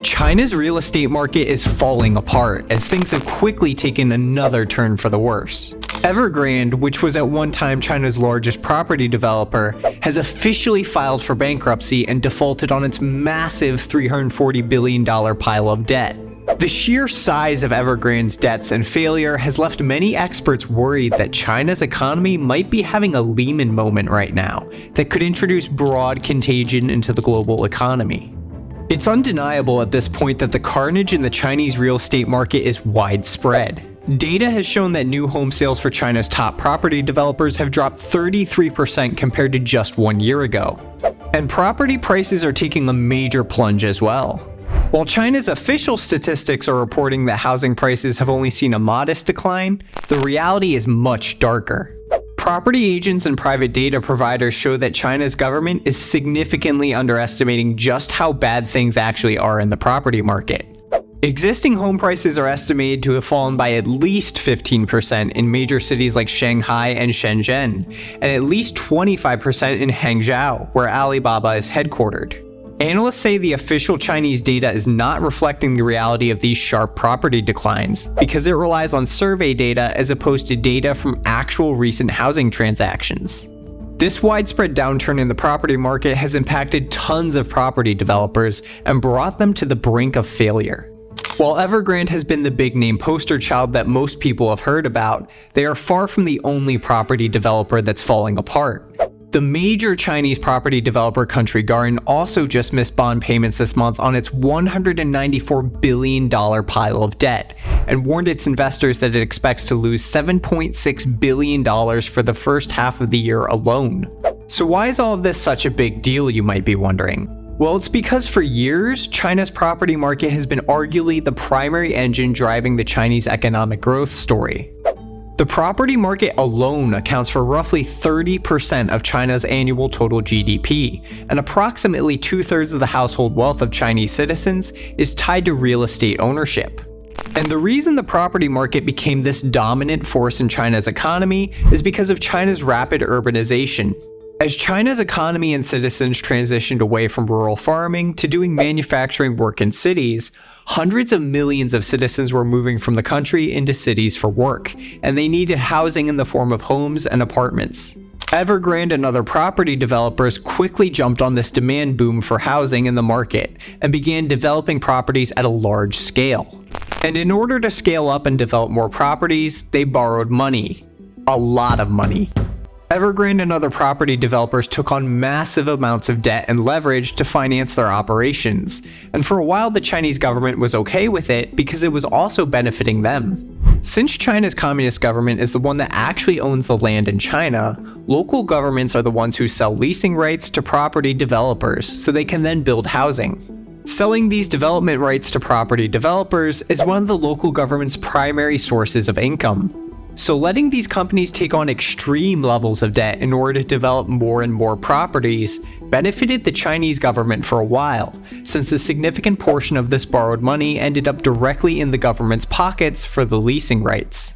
China's real estate market is falling apart as things have quickly taken another turn for the worse. Evergrande, which was at one time China's largest property developer, has officially filed for bankruptcy and defaulted on its massive $340 billion pile of debt. The sheer size of Evergrande's debts and failure has left many experts worried that China's economy might be having a Lehman moment right now that could introduce broad contagion into the global economy. It's undeniable at this point that the carnage in the Chinese real estate market is widespread. Data has shown that new home sales for China's top property developers have dropped 33% compared to just 1 year ago. And property prices are taking a major plunge as well. While China's official statistics are reporting that housing prices have only seen a modest decline, the reality is much darker. Property agents and private data providers show that China's government is significantly underestimating just how bad things actually are in the property market. Existing home prices are estimated to have fallen by at least 15% in major cities like Shanghai and Shenzhen, and at least 25% in Hangzhou, where Alibaba is headquartered. Analysts say the official Chinese data is not reflecting the reality of these sharp property declines because it relies on survey data as opposed to data from actual recent housing transactions. This widespread downturn in the property market has impacted tons of property developers and brought them to the brink of failure. While Evergrande has been the big name poster child that most people have heard about, they are far from the only property developer that's falling apart. The major Chinese property developer Country Garden also just missed bond payments this month on its $194 billion pile of debt and warned its investors that it expects to lose $7.6 billion for the first half of the year alone. So why is all of this such a big deal, you might be wondering? Well, it's because for years, China's property market has been arguably the primary engine driving the Chinese economic growth story. The property market alone accounts for roughly 30% of China's annual total GDP, and approximately 2/3 of the household wealth of Chinese citizens is tied to real estate ownership. And the reason the property market became this dominant force in China's economy is because of China's rapid urbanization. As China's economy and citizens transitioned away from rural farming to doing manufacturing work in cities, hundreds of millions of citizens were moving from the country into cities for work, and they needed housing in the form of homes and apartments. Evergrande and other property developers quickly jumped on this demand boom for housing in the market and began developing properties at a large scale. And in order to scale up and develop more properties, they borrowed money. A lot of money. Evergrande and other property developers took on massive amounts of debt and leverage to finance their operations, and for a while the Chinese government was okay with it because it was also benefiting them. Since China's communist government is the one that actually owns the land in China, local governments are the ones who sell leasing rights to property developers so they can then build housing. Selling these development rights to property developers is one of the local government's primary sources of income. So letting these companies take on extreme levels of debt in order to develop more and more properties benefited the Chinese government for a while, since a significant portion of this borrowed money ended up directly in the government's pockets for the leasing rights.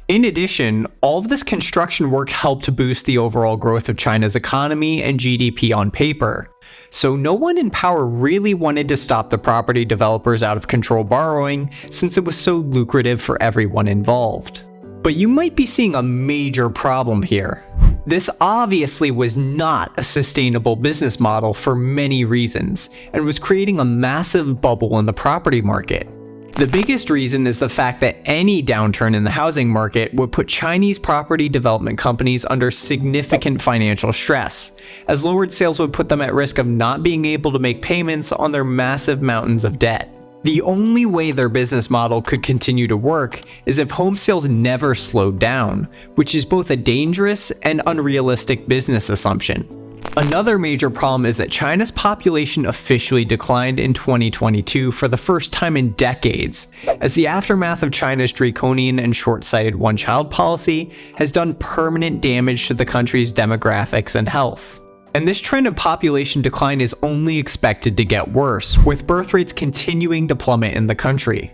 In addition, all of this construction work helped to boost the overall growth of China's economy and GDP on paper. So no one in power really wanted to stop the property developers out of control borrowing, since it was so lucrative for everyone involved. But you might be seeing a major problem here. This obviously was not a sustainable business model for many reasons, and was creating a massive bubble in the property market. The biggest reason is the fact that any downturn in the housing market would put Chinese property development companies under significant financial stress, as lowered sales would put them at risk of not being able to make payments on their massive mountains of debt. The only way their business model could continue to work is if home sales never slowed down, which is both a dangerous and unrealistic business assumption. Another major problem is that China's population officially declined in 2022 for the first time in decades, as the aftermath of China's draconian and short-sighted one-child policy has done permanent damage to the country's demographics and health. And this trend of population decline is only expected to get worse, with birth rates continuing to plummet in the country.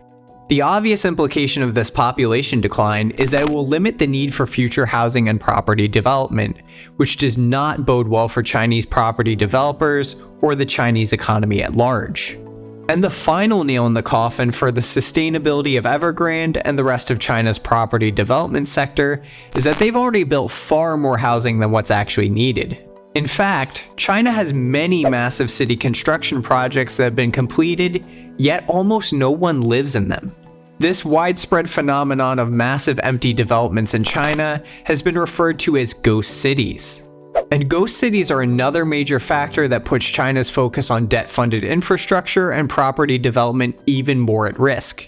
The obvious implication of this population decline is that it will limit the need for future housing and property development, which does not bode well for Chinese property developers or the Chinese economy at large. And the final nail in the coffin for the sustainability of Evergrande and the rest of China's property development sector is that they've already built far more housing than what's actually needed. In fact, China has many massive city construction projects that have been completed, yet almost no one lives in them. This widespread phenomenon of massive empty developments in China has been referred to as ghost cities. And ghost cities are another major factor that puts China's focus on debt-funded infrastructure and property development even more at risk.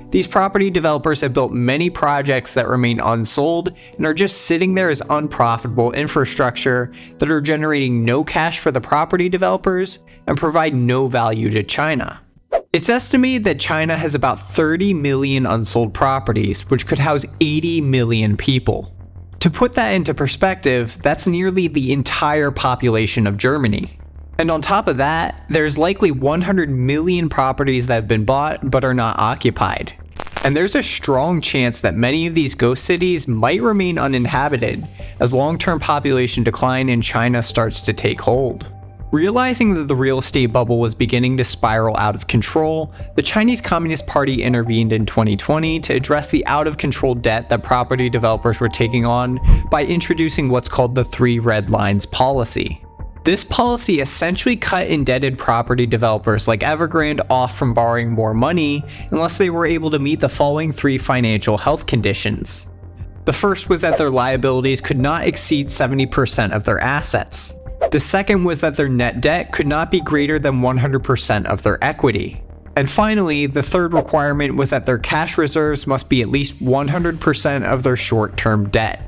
These property developers have built many projects that remain unsold and are just sitting there as unprofitable infrastructure that are generating no cash for the property developers and provide no value to China. It's estimated that China has about 30 million unsold properties, which could house 80 million people. To put that into perspective, that's nearly the entire population of Germany. And on top of that, there's likely 100 million properties that have been bought but are not occupied. And there's a strong chance that many of these ghost cities might remain uninhabited as long-term population decline in China starts to take hold. Realizing that the real estate bubble was beginning to spiral out of control, the Chinese Communist Party intervened in 2020 to address the out-of-control debt that property developers were taking on by introducing what's called the Three Red Lines policy. This policy essentially cut indebted property developers like Evergrande off from borrowing more money unless they were able to meet the following three financial health conditions. The first was that their liabilities could not exceed 70% of their assets. The second was that their net debt could not be greater than 100% of their equity. And finally, the third requirement was that their cash reserves must be at least 100% of their short-term debt.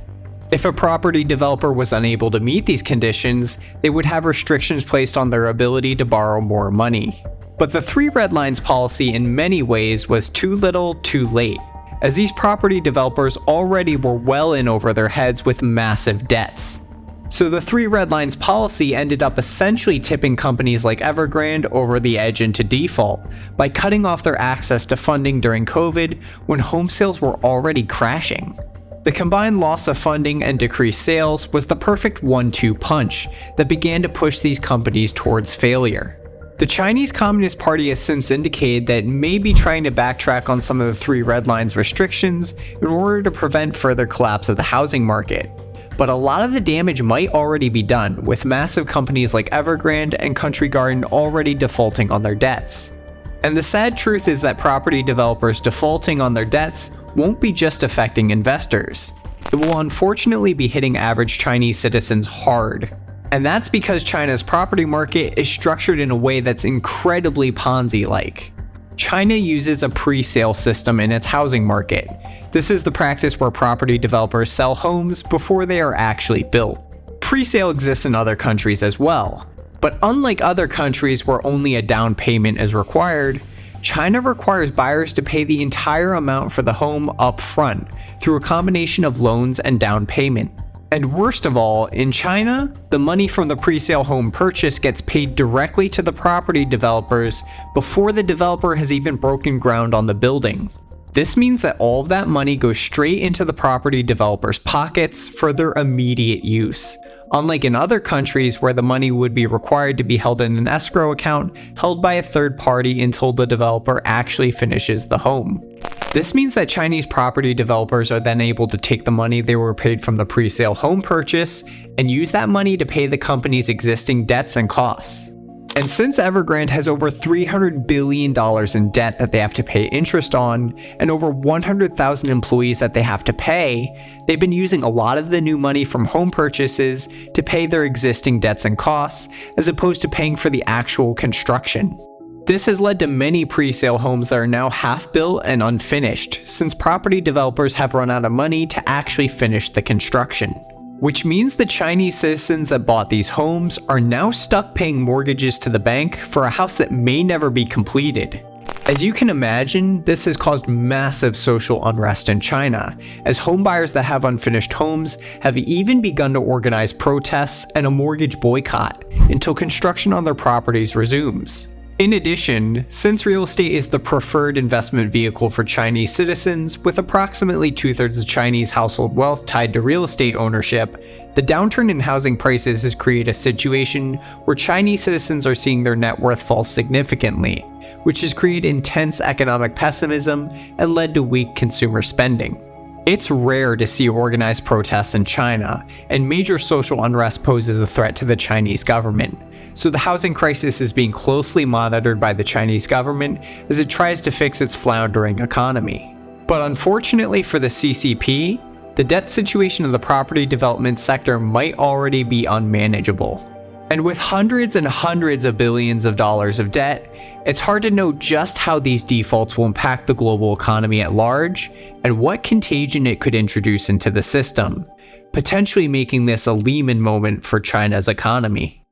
If a property developer was unable to meet these conditions, they would have restrictions placed on their ability to borrow more money. But the Three Red Lines policy in many ways was too little, too late, as these property developers already were well in over their heads with massive debts. So the Three Red Lines policy ended up essentially tipping companies like Evergrande over the edge into default by cutting off their access to funding during COVID when home sales were already crashing. The combined loss of funding and decreased sales was the perfect 1-2 punch that began to push these companies towards failure. The Chinese Communist Party has since indicated that it may be trying to backtrack on some of the Three Red Lines restrictions in order to prevent further collapse of the housing market. But a lot of the damage might already be done, with massive companies like Evergrande and Country Garden already defaulting on their debts. And the sad truth is that property developers defaulting on their debts won't be just affecting investors. It will unfortunately be hitting average Chinese citizens hard. And that's because China's property market is structured in a way that's incredibly Ponzi-like. China uses a pre-sale system in its housing market. This is the practice where property developers sell homes before they are actually built. Pre-sale exists in other countries as well, but unlike other countries where only a down payment is required, China requires buyers to pay the entire amount for the home up front through a combination of loans and down payment. And worst of all, in China, the money from the pre-sale home purchase gets paid directly to the property developers before the developer has even broken ground on the building. This means that all of that money goes straight into the property developers' pockets for their immediate use, unlike in other countries where the money would be required to be held in an escrow account held by a third party until the developer actually finishes the home. This means that Chinese property developers are then able to take the money they were paid from the pre-sale home purchase and use that money to pay the company's existing debts and costs. And since Evergrande has over $300 billion in debt that they have to pay interest on, and over 100,000 employees that they have to pay, they've been using a lot of the new money from home purchases to pay their existing debts and costs, as opposed to paying for the actual construction. This has led to many pre-sale homes that are now half-built and unfinished, since property developers have run out of money to actually finish the construction. Which means the Chinese citizens that bought these homes are now stuck paying mortgages to the bank for a house that may never be completed. As you can imagine, this has caused massive social unrest in China, as homebuyers that have unfinished homes have even begun to organize protests and a mortgage boycott until construction on their properties resumes. In addition, since real estate is the preferred investment vehicle for Chinese citizens, with approximately 2/3 of Chinese household wealth tied to real estate ownership, the downturn in housing prices has created a situation where Chinese citizens are seeing their net worth fall significantly, which has created intense economic pessimism and led to weak consumer spending. It's rare to see organized protests in China, and major social unrest poses a threat to the Chinese government, so the housing crisis is being closely monitored by the Chinese government as it tries to fix its floundering economy. But unfortunately for the CCP, the debt situation of the property development sector might already be unmanageable. And with hundreds and hundreds of billions of dollars of debt, it's hard to know just how these defaults will impact the global economy at large and what contagion it could introduce into the system, potentially making this a Lehman moment for China's economy.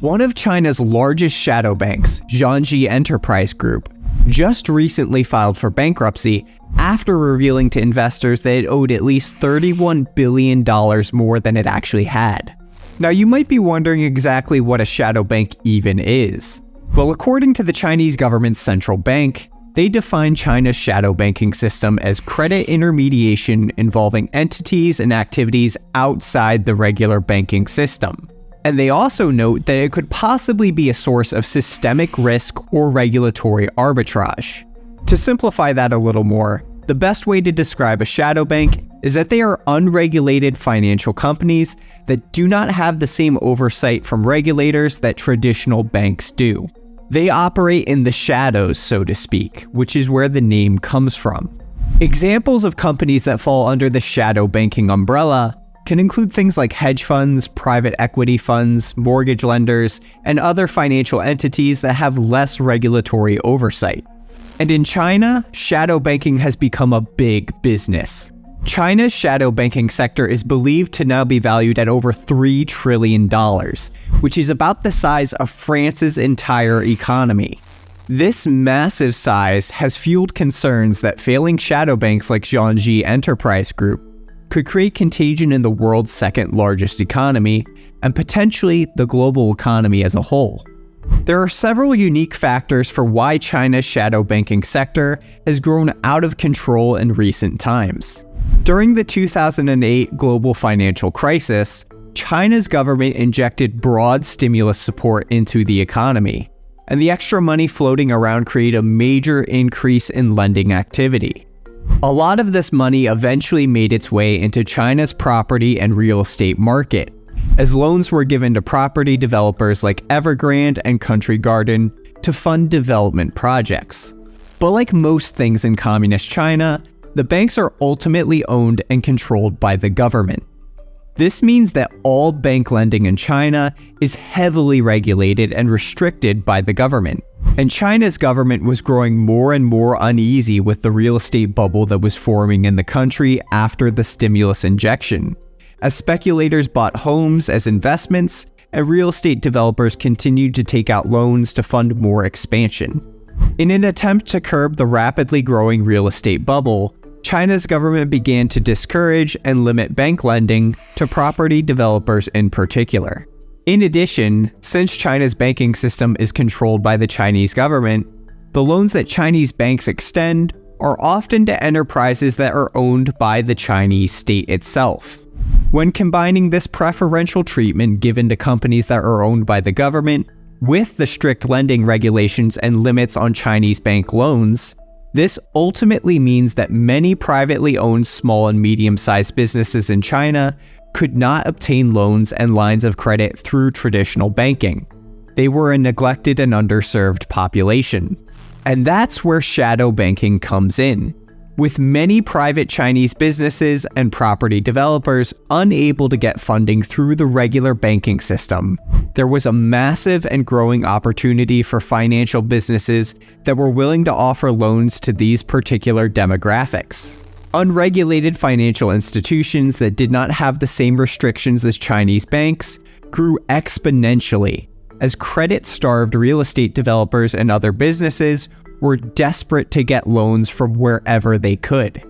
One of China's largest shadow banks, Zhongji Enterprise Group, just recently filed for bankruptcy after revealing to investors that it owed at least $31 billion more than it actually had. Now you might be wondering exactly what a shadow bank even is. Well, according to the Chinese government's central bank, they define China's shadow banking system as credit intermediation involving entities and activities outside the regular banking system. And they also note that it could possibly be a source of systemic risk or regulatory arbitrage. To simplify that a little more, the best way to describe a shadow bank is that they are unregulated financial companies that do not have the same oversight from regulators that traditional banks do. They operate in the shadows, so to speak, which is where the name comes from. Examples of companies that fall under the shadow banking umbrella can include things like hedge funds, private equity funds, mortgage lenders, and other financial entities that have less regulatory oversight. And in China, shadow banking has become a big business. China's shadow banking sector is believed to now be valued at over $3 trillion, which is about the size of France's entire economy. This massive size has fueled concerns that failing shadow banks like Zhongji Enterprise Group could create contagion in the world's second largest economy, and potentially the global economy as a whole. There are several unique factors for why China's shadow banking sector has grown out of control in recent times. During the 2008 global financial crisis, China's government injected broad stimulus support into the economy, and the extra money floating around created a major increase in lending activity. A lot of this money eventually made its way into China's property and real estate market, as loans were given to property developers like Evergrande and Country Garden to fund development projects. But like most things in communist China, the banks are ultimately owned and controlled by the government. This means that all bank lending in China is heavily regulated and restricted by the government. And China's government was growing more and more uneasy with the real estate bubble that was forming in the country after the stimulus injection, as speculators bought homes as investments and real estate developers continued to take out loans to fund more expansion. In an attempt to curb the rapidly growing real estate bubble, China's government began to discourage and limit bank lending to property developers in particular. In addition, since China's banking system is controlled by the Chinese government, the loans that Chinese banks extend are often to enterprises that are owned by the Chinese state itself. When combining this preferential treatment given to companies that are owned by the government with the strict lending regulations and limits on Chinese bank loans, this ultimately means that many privately owned small and medium-sized businesses in China could not obtain loans and lines of credit through traditional banking. They were a neglected and underserved population. And that's where shadow banking comes in. With many private Chinese businesses and property developers unable to get funding through the regular banking system, there was a massive and growing opportunity for financial businesses that were willing to offer loans to these particular demographics. Unregulated financial institutions that did not have the same restrictions as Chinese banks grew exponentially, as credit-starved real estate developers and other businesses were desperate to get loans from wherever they could.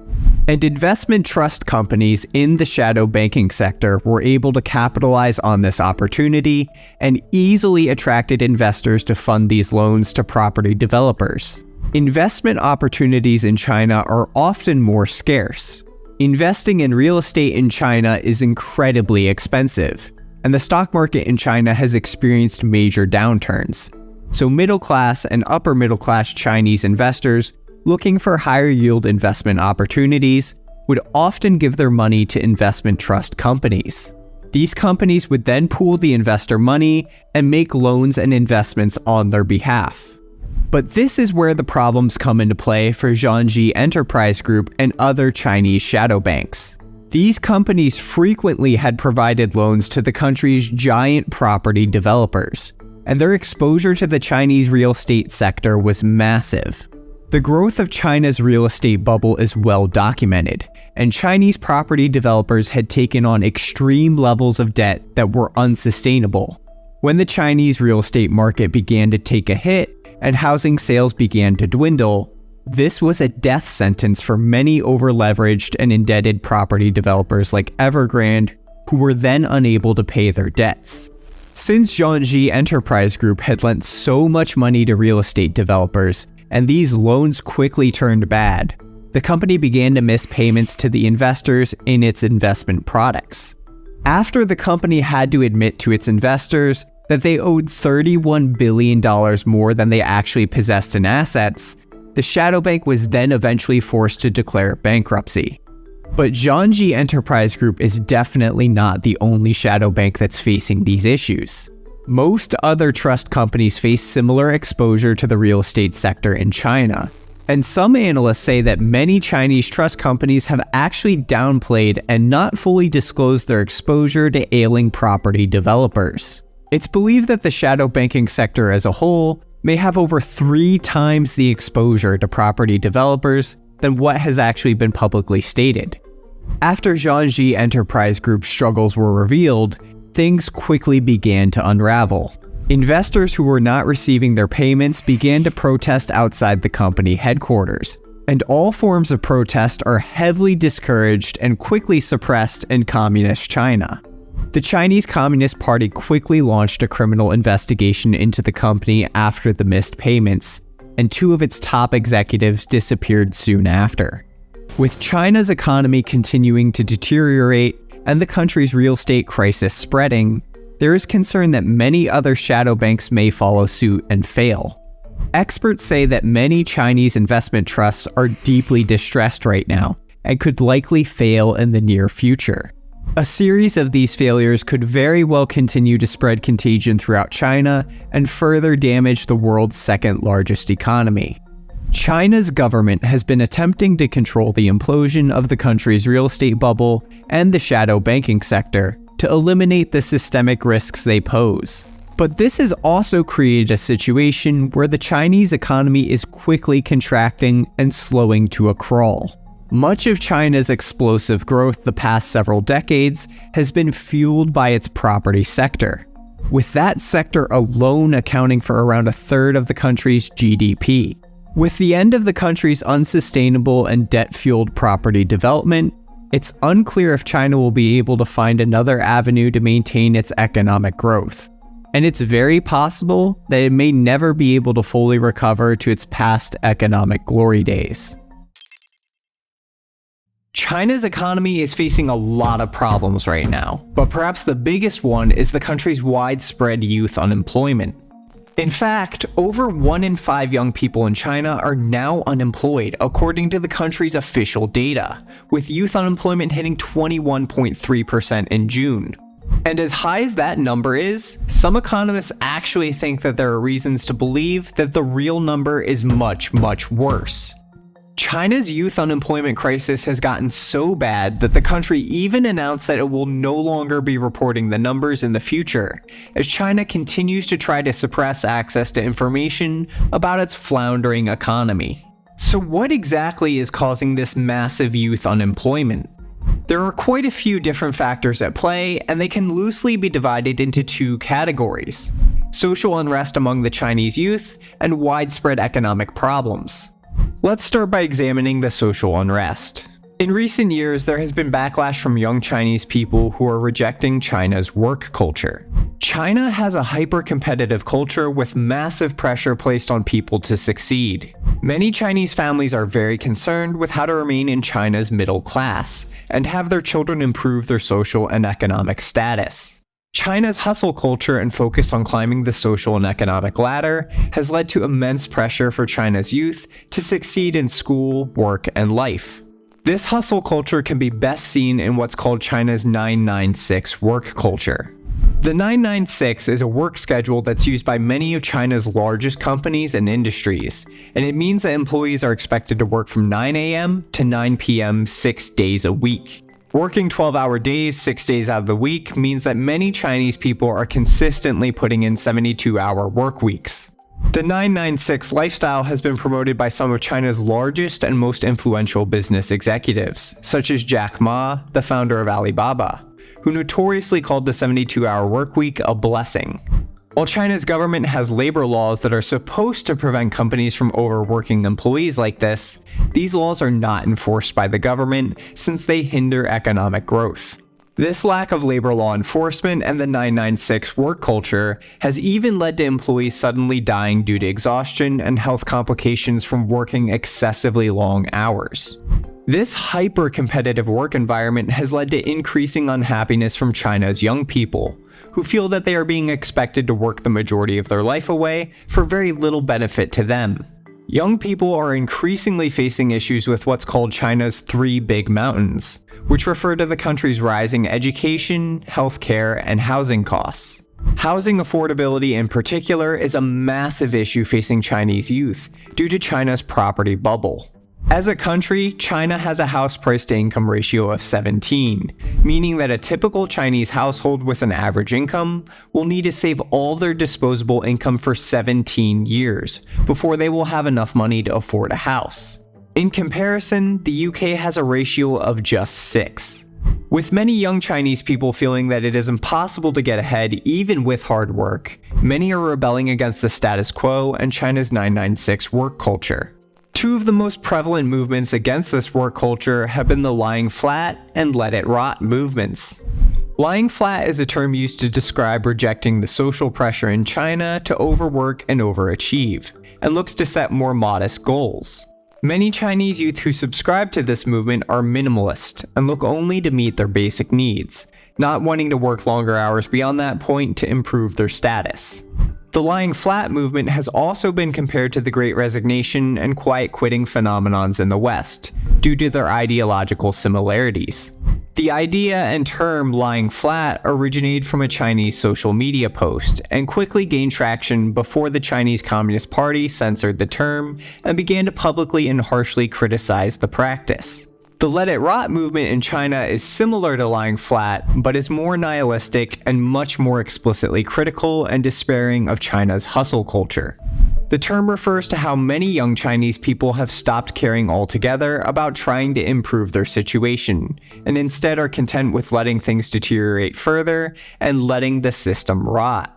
And investment trust companies in the shadow banking sector were able to capitalize on this opportunity and easily attracted investors to fund these loans to property developers. Investment opportunities in China are often more scarce. Investing in real estate in China is incredibly expensive, and the stock market in China has experienced major downturns. So middle class and upper middle class Chinese investors looking for higher yield investment opportunities would often give their money to investment trust companies. These companies would then pool the investor money and make loans and investments on their behalf. But this is where the problems come into play for Zhongji Enterprise Group and other Chinese shadow banks. These companies frequently had provided loans to the country's giant property developers, and their exposure to the Chinese real estate sector was massive. The growth of China's real estate bubble is well documented, and Chinese property developers had taken on extreme levels of debt that were unsustainable. When the Chinese real estate market began to take a hit and housing sales began to dwindle, this was a death sentence for many over-leveraged and indebted property developers like Evergrande, who were then unable to pay their debts. Since Zhongji Enterprise Group had lent so much money to real estate developers, and these loans quickly turned bad, the company began to miss payments to the investors in its investment products. After the company had to admit to its investors that they owed $31 billion more than they actually possessed in assets, the shadow bank was then eventually forced to declare bankruptcy. But Zhongji Enterprise Group is definitely not the only shadow bank that's facing these issues. Most other trust companies face similar exposure to the real estate sector in China, and some analysts say that many Chinese trust companies have actually downplayed and not fully disclosed their exposure to ailing property developers. It's believed that the shadow banking sector as a whole may have over 3 times the exposure to property developers than what has actually been publicly stated. After Zhongji Enterprise Group's struggles were revealed, things quickly began to unravel. Investors who were not receiving their payments began to protest outside the company headquarters, and all forms of protest are heavily discouraged and quickly suppressed in communist China. The Chinese Communist Party quickly launched a criminal investigation into the company after the missed payments, and 2 of its top executives disappeared soon after. With China's economy continuing to deteriorate and the country's real estate crisis spreading, there is concern that many other shadow banks may follow suit and fail. Experts say that many Chinese investment trusts are deeply distressed right now and could likely fail in the near future. A series of these failures could very well continue to spread contagion throughout China and further damage the world's second largest economy. China's government has been attempting to control the implosion of the country's real estate bubble and the shadow banking sector to eliminate the systemic risks they pose. But this has also created a situation where the Chinese economy is quickly contracting and slowing to a crawl. Much of China's explosive growth the past several decades has been fueled by its property sector, with that sector alone accounting for around 1/3 of the country's GDP. With the end of the country's unsustainable and debt-fueled property development, it's unclear if China will be able to find another avenue to maintain its economic growth. And it's very possible that it may never be able to fully recover to its past economic glory days. China's economy is facing a lot of problems right now, but perhaps the biggest one is the country's widespread youth unemployment. In fact, over 1 in 5 young people in China are now unemployed, according to the country's official data, with youth unemployment hitting 21.3% in June. And as high as that number is, some economists actually think that there are reasons to believe that the real number is much, much worse. China's youth unemployment crisis has gotten so bad that the country even announced that it will no longer be reporting the numbers in the future, as China continues to try to suppress access to information about its floundering economy. So what exactly is causing this massive youth unemployment? There are quite a few different factors at play, and they can loosely be divided into 2 categories: social unrest among the Chinese youth and widespread economic problems. Let's start by examining the social unrest. In recent years, there has been backlash from young Chinese people who are rejecting China's work culture. China has a hyper-competitive culture with massive pressure placed on people to succeed. Many Chinese families are very concerned with how to remain in China's middle class and have their children improve their social and economic status. China's hustle culture and focus on climbing the social and economic ladder has led to immense pressure for China's youth to succeed in school, work, and life. This hustle culture can be best seen in what's called China's 996 work culture. The 996 is a work schedule that's used by many of China's largest companies and industries, and it means that employees are expected to work from 9 a.m. to 9 p.m. 6 days a week. Working 12-hour days 6 days out of the week means that many Chinese people are consistently putting in 72-hour work weeks. The 996 lifestyle has been promoted by some of China's largest and most influential business executives, such as Jack Ma, the founder of Alibaba, who notoriously called the 72-hour work week a blessing. While China's government has labor laws that are supposed to prevent companies from overworking employees like this, these laws are not enforced by the government since they hinder economic growth. This lack of labor law enforcement and the 996 work culture has even led to employees suddenly dying due to exhaustion and health complications from working excessively long hours. This hyper-competitive work environment has led to increasing unhappiness from China's young people, who feel that they are being expected to work the majority of their life away for very little benefit to them. Young people are increasingly facing issues with what's called China's three big mountains, which refer to the country's rising education, healthcare, and housing costs. Housing affordability in particular is a massive issue facing Chinese youth due to China's property bubble. As a country, China has a house price to income ratio of 17, meaning that a typical Chinese household with an average income will need to save all their disposable income for 17 years before they will have enough money to afford a house. In comparison, the UK has a ratio of just 6. With many young Chinese people feeling that it is impossible to get ahead even with hard work, many are rebelling against the status quo and China's 996 work culture. Two of the most prevalent movements against this work culture have been the lying flat and let it rot movements. Lying flat is a term used to describe rejecting the social pressure in China to overwork and overachieve, and looks to set more modest goals. Many Chinese youth who subscribe to this movement are minimalist and look only to meet their basic needs, not wanting to work longer hours beyond that point to improve their status. The lying flat movement has also been compared to the Great Resignation and quiet quitting phenomenons in the West, due to their ideological similarities. The idea and term lying flat originated from a Chinese social media post and quickly gained traction before the Chinese Communist Party censored the term and began to publicly and harshly criticize the practice. The Let It Rot movement in China is similar to lying flat, but is more nihilistic and much more explicitly critical and despairing of China's hustle culture. The term refers to how many young Chinese people have stopped caring altogether about trying to improve their situation, and instead are content with letting things deteriorate further and letting the system rot.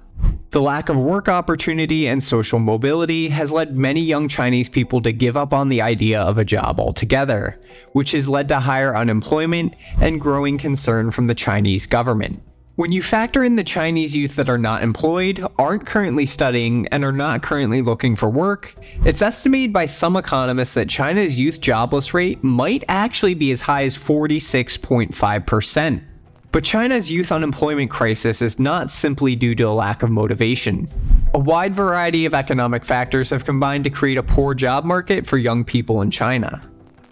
The lack of work opportunity and social mobility has led many young Chinese people to give up on the idea of a job altogether, which has led to higher unemployment and growing concern from the Chinese government. When you factor in the Chinese youth that are not employed, aren't currently studying, and are not currently looking for work, it's estimated by some economists that China's youth jobless rate might actually be as high as 46.5%. But China's youth unemployment crisis is not simply due to a lack of motivation. A wide variety of economic factors have combined to create a poor job market for young people in China.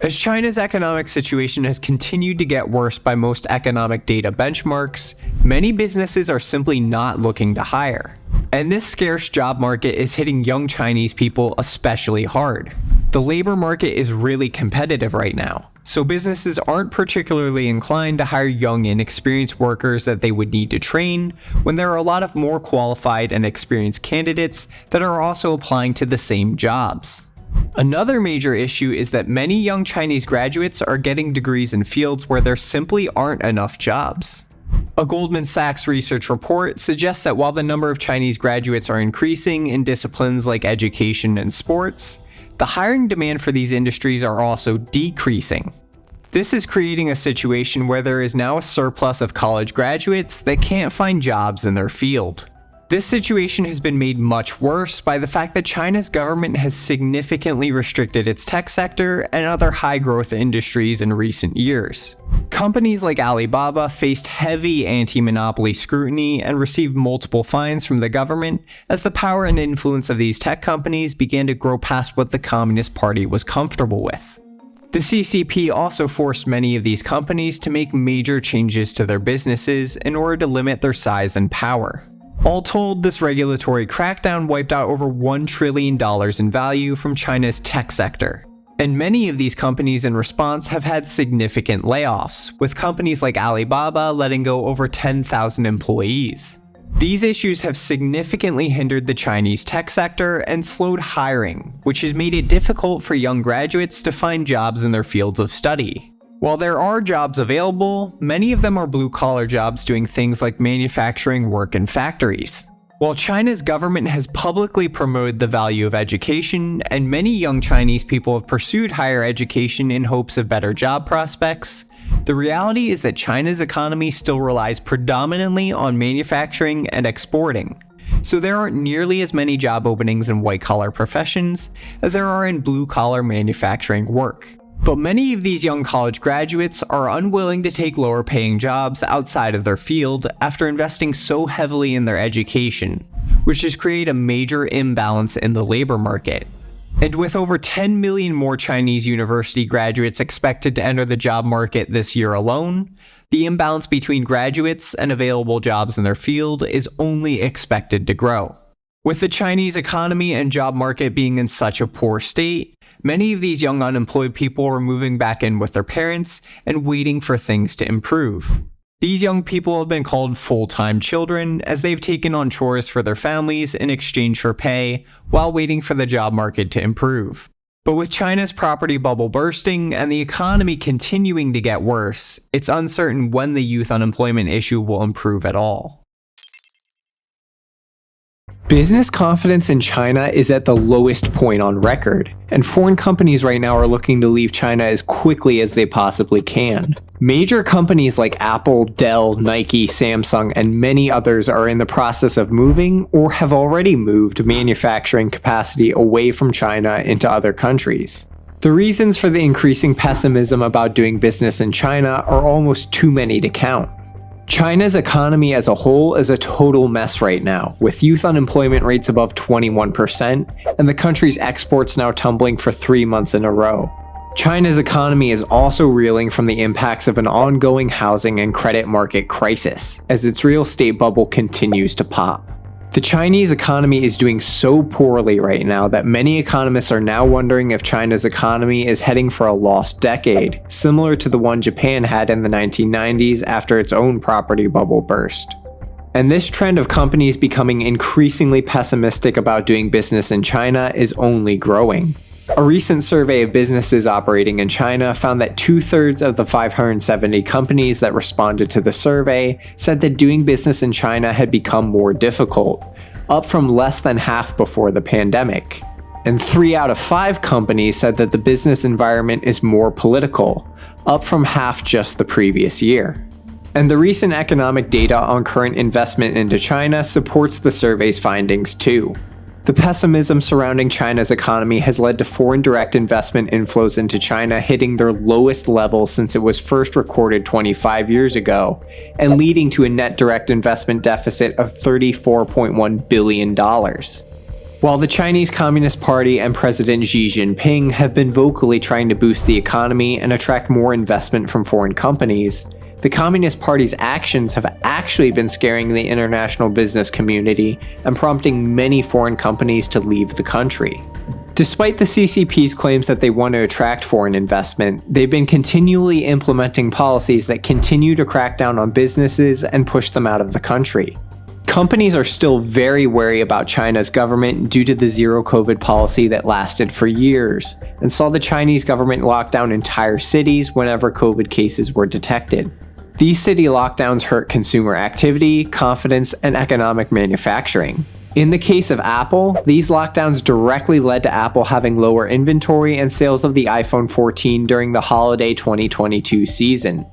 As China's economic situation has continued to get worse by most economic data benchmarks, many businesses are simply not looking to hire. And this scarce job market is hitting young Chinese people especially hard. The labor market is really competitive right now, so businesses aren't particularly inclined to hire young, inexperienced workers that they would need to train when there are a lot of more qualified and experienced candidates that are also applying to the same jobs. Another major issue is that many young Chinese graduates are getting degrees in fields where there simply aren't enough jobs. A Goldman Sachs research report suggests that while the number of Chinese graduates are increasing in disciplines like education and sports, the hiring demand for these industries are also decreasing. This is creating a situation where there is now a surplus of college graduates that can't find jobs in their field. This situation has been made much worse by the fact that China's government has significantly restricted its tech sector and other high-growth industries in recent years. Companies like Alibaba faced heavy anti-monopoly scrutiny and received multiple fines from the government as the power and influence of these tech companies began to grow past what the Communist Party was comfortable with. The CCP also forced many of these companies to make major changes to their businesses in order to limit their size and power. All told, this regulatory crackdown wiped out over $1 trillion in value from China's tech sector. And many of these companies in response have had significant layoffs, with companies like Alibaba letting go over 10,000 employees. These issues have significantly hindered the Chinese tech sector and slowed hiring, which has made it difficult for young graduates to find jobs in their fields of study. While there are jobs available, many of them are blue-collar jobs doing things like manufacturing work in factories. While China's government has publicly promoted the value of education, and many young Chinese people have pursued higher education in hopes of better job prospects, the reality is that China's economy still relies predominantly on manufacturing and exporting. So there aren't nearly as many job openings in white-collar professions as there are in blue-collar manufacturing work. But many of these young college graduates are unwilling to take lower-paying jobs outside of their field after investing so heavily in their education, which has created a major imbalance in the labor market. And with over 10 million more Chinese university graduates expected to enter the job market this year alone, the imbalance between graduates and available jobs in their field is only expected to grow. With the Chinese economy and job market being in such a poor state, many of these young unemployed people are moving back in with their parents and waiting for things to improve. These young people have been called full-time children as they've taken on chores for their families in exchange for pay while waiting for the job market to improve. But with China's property bubble bursting and the economy continuing to get worse, it's uncertain when the youth unemployment issue will improve at all. Business confidence in China is at the lowest point on record, and foreign companies right now are looking to leave China as quickly as they possibly can. Major companies like Apple, Dell, Nike, Samsung, and many others are in the process of moving or have already moved manufacturing capacity away from China into other countries. The reasons for the increasing pessimism about doing business in China are almost too many to count. China's economy as a whole is a total mess right now, with youth unemployment rates above 21%, and the country's exports now tumbling for 3 months in a row. China's economy is also reeling from the impacts of an ongoing housing and credit market crisis, as its real estate bubble continues to pop. The Chinese economy is doing so poorly right now that many economists are now wondering if China's economy is heading for a lost decade, similar to the one Japan had in the 1990s after its own property bubble burst. And this trend of companies becoming increasingly pessimistic about doing business in China is only growing. A recent survey of businesses operating in China found that 2/3 of the 570 companies that responded to the survey said that doing business in China had become more difficult, up from less than half before the pandemic. And 3 out of 5 companies said that the business environment is more political, up from half just the previous year. And the recent economic data on current investment into China supports the survey's findings too. The pessimism surrounding China's economy has led to foreign direct investment inflows into China hitting their lowest level since it was first recorded 25 years ago, and leading to a net direct investment deficit of $34.1 billion. While the Chinese Communist Party and President Xi Jinping have been vocally trying to boost the economy and attract more investment from foreign companies, the Communist Party's actions have actually been scaring the international business community and prompting many foreign companies to leave the country. Despite the CCP's claims that they want to attract foreign investment, they've been continually implementing policies that continue to crack down on businesses and push them out of the country. Companies are still very wary about China's government due to the zero-COVID policy that lasted for years, and saw the Chinese government lock down entire cities whenever COVID cases were detected. These city lockdowns hurt consumer activity, confidence, and economic manufacturing. In the case of Apple, these lockdowns directly led to Apple having lower inventory and sales of the iPhone 14 during the holiday 2022 season.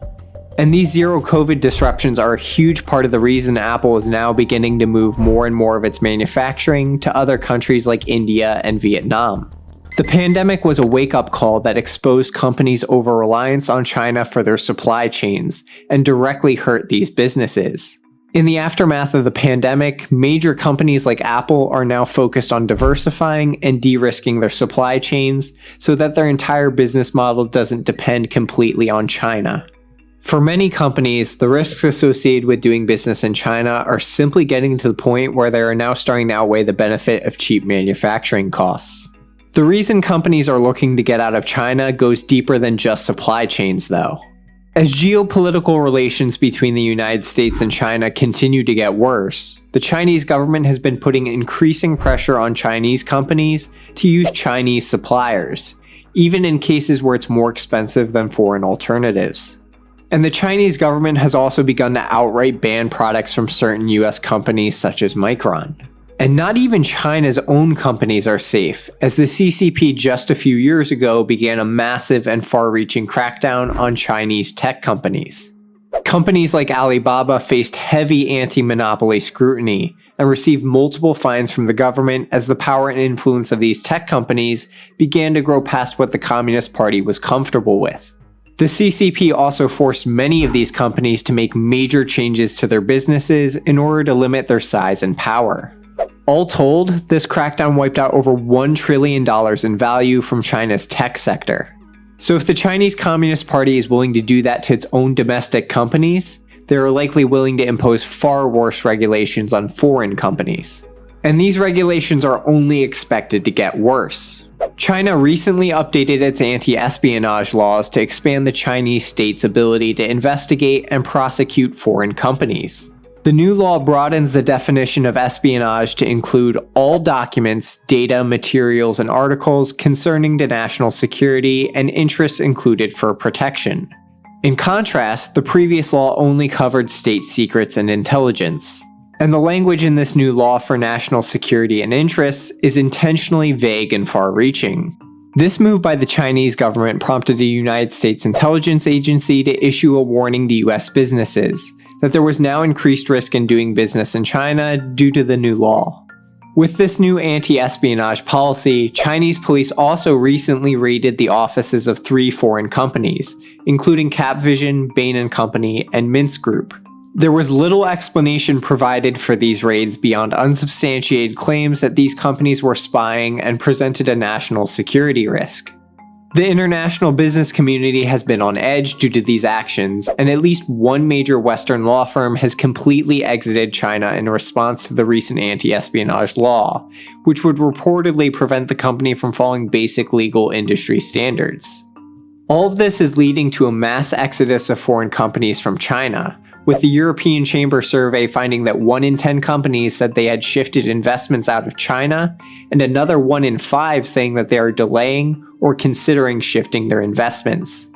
And these zero-COVID disruptions are a huge part of the reason Apple is now beginning to move more and more of its manufacturing to other countries like India and Vietnam. The pandemic was a wake-up call that exposed companies' over-reliance on China for their supply chains and directly hurt these businesses. In the aftermath of the pandemic, major companies like Apple are now focused on diversifying and de-risking their supply chains so that their entire business model doesn't depend completely on China. For many companies, the risks associated with doing business in China are simply getting to the point where they are now starting to outweigh the benefit of cheap manufacturing costs. The reason companies are looking to get out of China goes deeper than just supply chains, though. As geopolitical relations between the United States and China continue to get worse, the Chinese government has been putting increasing pressure on Chinese companies to use Chinese suppliers, even in cases where it's more expensive than foreign alternatives. And the Chinese government has also begun to outright ban products from certain US companies such as Micron. And not even China's own companies are safe, as the CCP just a few years ago began a massive and far-reaching crackdown on Chinese tech companies. Companies like Alibaba faced heavy anti-monopoly scrutiny and received multiple fines from the government as the power and influence of these tech companies began to grow past what the Communist Party was comfortable with. The CCP also forced many of these companies to make major changes to their businesses in order to limit their size and power. All told, this crackdown wiped out over $1 trillion in value from China's tech sector. So if the Chinese Communist Party is willing to do that to its own domestic companies, they are likely willing to impose far worse regulations on foreign companies. And these regulations are only expected to get worse. China recently updated its anti-espionage laws to expand the Chinese state's ability to investigate and prosecute foreign companies. The new law broadens the definition of espionage to include all documents, data, materials, and articles concerning to national security and interests included for protection. In contrast, the previous law only covered state secrets and intelligence. And the language in this new law for national security and interests is intentionally vague and far-reaching. This move by the Chinese government prompted the United States intelligence agency to issue a warning to US businesses that there was now increased risk in doing business in China due to the new law. With this new anti-espionage policy, Chinese police also recently raided the offices of 3 foreign companies, including Capvision, Bain & Company, and Mintz Group. There was little explanation provided for these raids beyond unsubstantiated claims that these companies were spying and presented a national security risk. The international business community has been on edge due to these actions, and at least one major Western law firm has completely exited China in response to the recent anti-espionage law, which would reportedly prevent the company from following basic legal industry standards. All of this is leading to a mass exodus of foreign companies from China, with the European Chamber survey finding that 1 in 10 companies said they had shifted investments out of China, and another 1 in 5 saying that they are delaying or considering shifting their investments.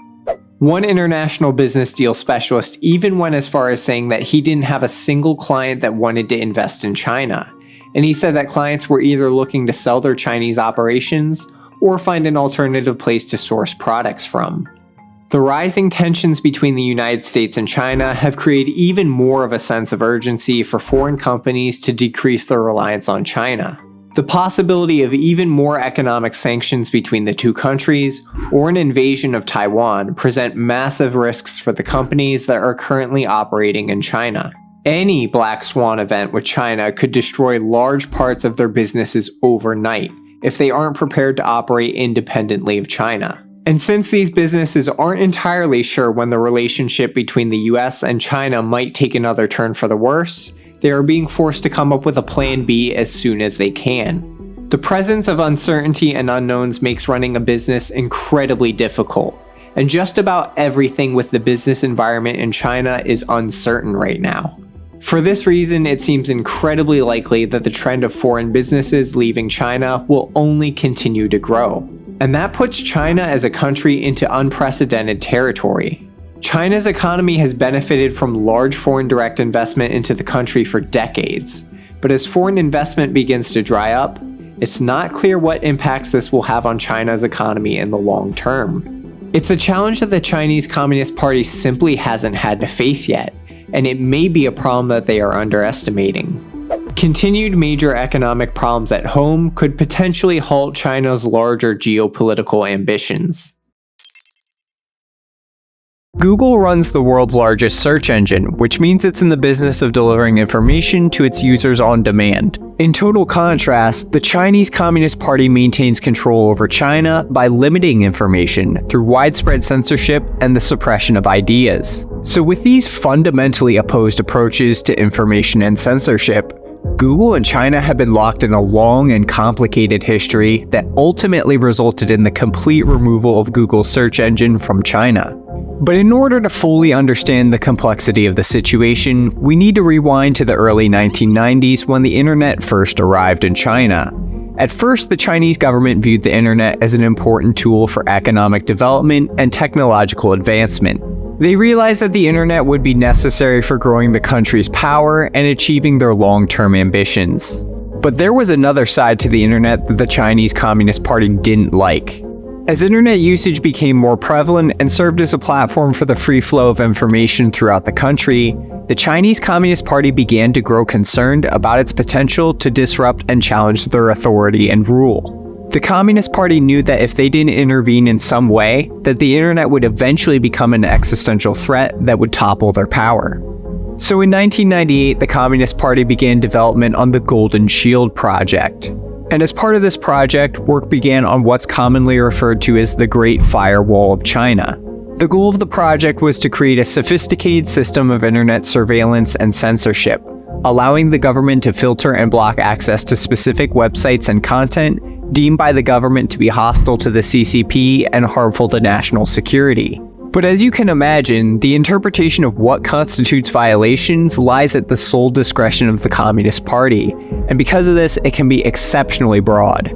One international business deal specialist even went as far as saying that he didn't have a single client that wanted to invest in China, and he said that clients were either looking to sell their Chinese operations or find an alternative place to source products from. The rising tensions between the United States and China have created even more of a sense of urgency for foreign companies to decrease their reliance on China. The possibility of even more economic sanctions between the two countries or an invasion of Taiwan present massive risks for the companies that are currently operating in China. Any black swan event with China could destroy large parts of their businesses overnight if they aren't prepared to operate independently of China. And since these businesses aren't entirely sure when the relationship between the US and China might take another turn for the worse, they are being forced to come up with a plan B as soon as they can. The presence of uncertainty and unknowns makes running a business incredibly difficult, and just about everything with the business environment in China is uncertain right now. For this reason, it seems incredibly likely that the trend of foreign businesses leaving China will only continue to grow. And that puts China as a country into unprecedented territory. China's economy has benefited from large foreign direct investment into the country for decades, but as foreign investment begins to dry up, it's not clear what impacts this will have on China's economy in the long term. It's a challenge that the Chinese Communist Party simply hasn't had to face yet, and it may be a problem that they are underestimating. Continued major economic problems at home could potentially halt China's larger geopolitical ambitions. Google runs the world's largest search engine, which means it's in the business of delivering information to its users on demand. In total contrast, the Chinese Communist Party maintains control over China by limiting information through widespread censorship and the suppression of ideas. So with these fundamentally opposed approaches to information and censorship, Google and China have been locked in a long and complicated history that ultimately resulted in the complete removal of Google's search engine from China. But in order to fully understand the complexity of the situation, we need to rewind to the early 1990s when the internet first arrived in China. At first, the Chinese government viewed the internet as an important tool for economic development and technological advancement. They realized that the internet would be necessary for growing the country's power and achieving their long-term ambitions. But there was another side to the internet that the Chinese Communist Party didn't like. As internet usage became more prevalent and served as a platform for the free flow of information throughout the country, the Chinese Communist Party began to grow concerned about its potential to disrupt and challenge their authority and rule. The Communist Party knew that if they didn't intervene in some way, that the internet would eventually become an existential threat that would topple their power. So in 1998, the Communist Party began development on the Golden Shield project. And as part of this project, work began on what's commonly referred to as the Great Firewall of China. The goal of the project was to create a sophisticated system of internet surveillance and censorship, allowing the government to filter and block access to specific websites and content deemed by the government to be hostile to the CCP and harmful to national security. But as you can imagine, the interpretation of what constitutes violations lies at the sole discretion of the Communist Party, and because of this, it can be exceptionally broad.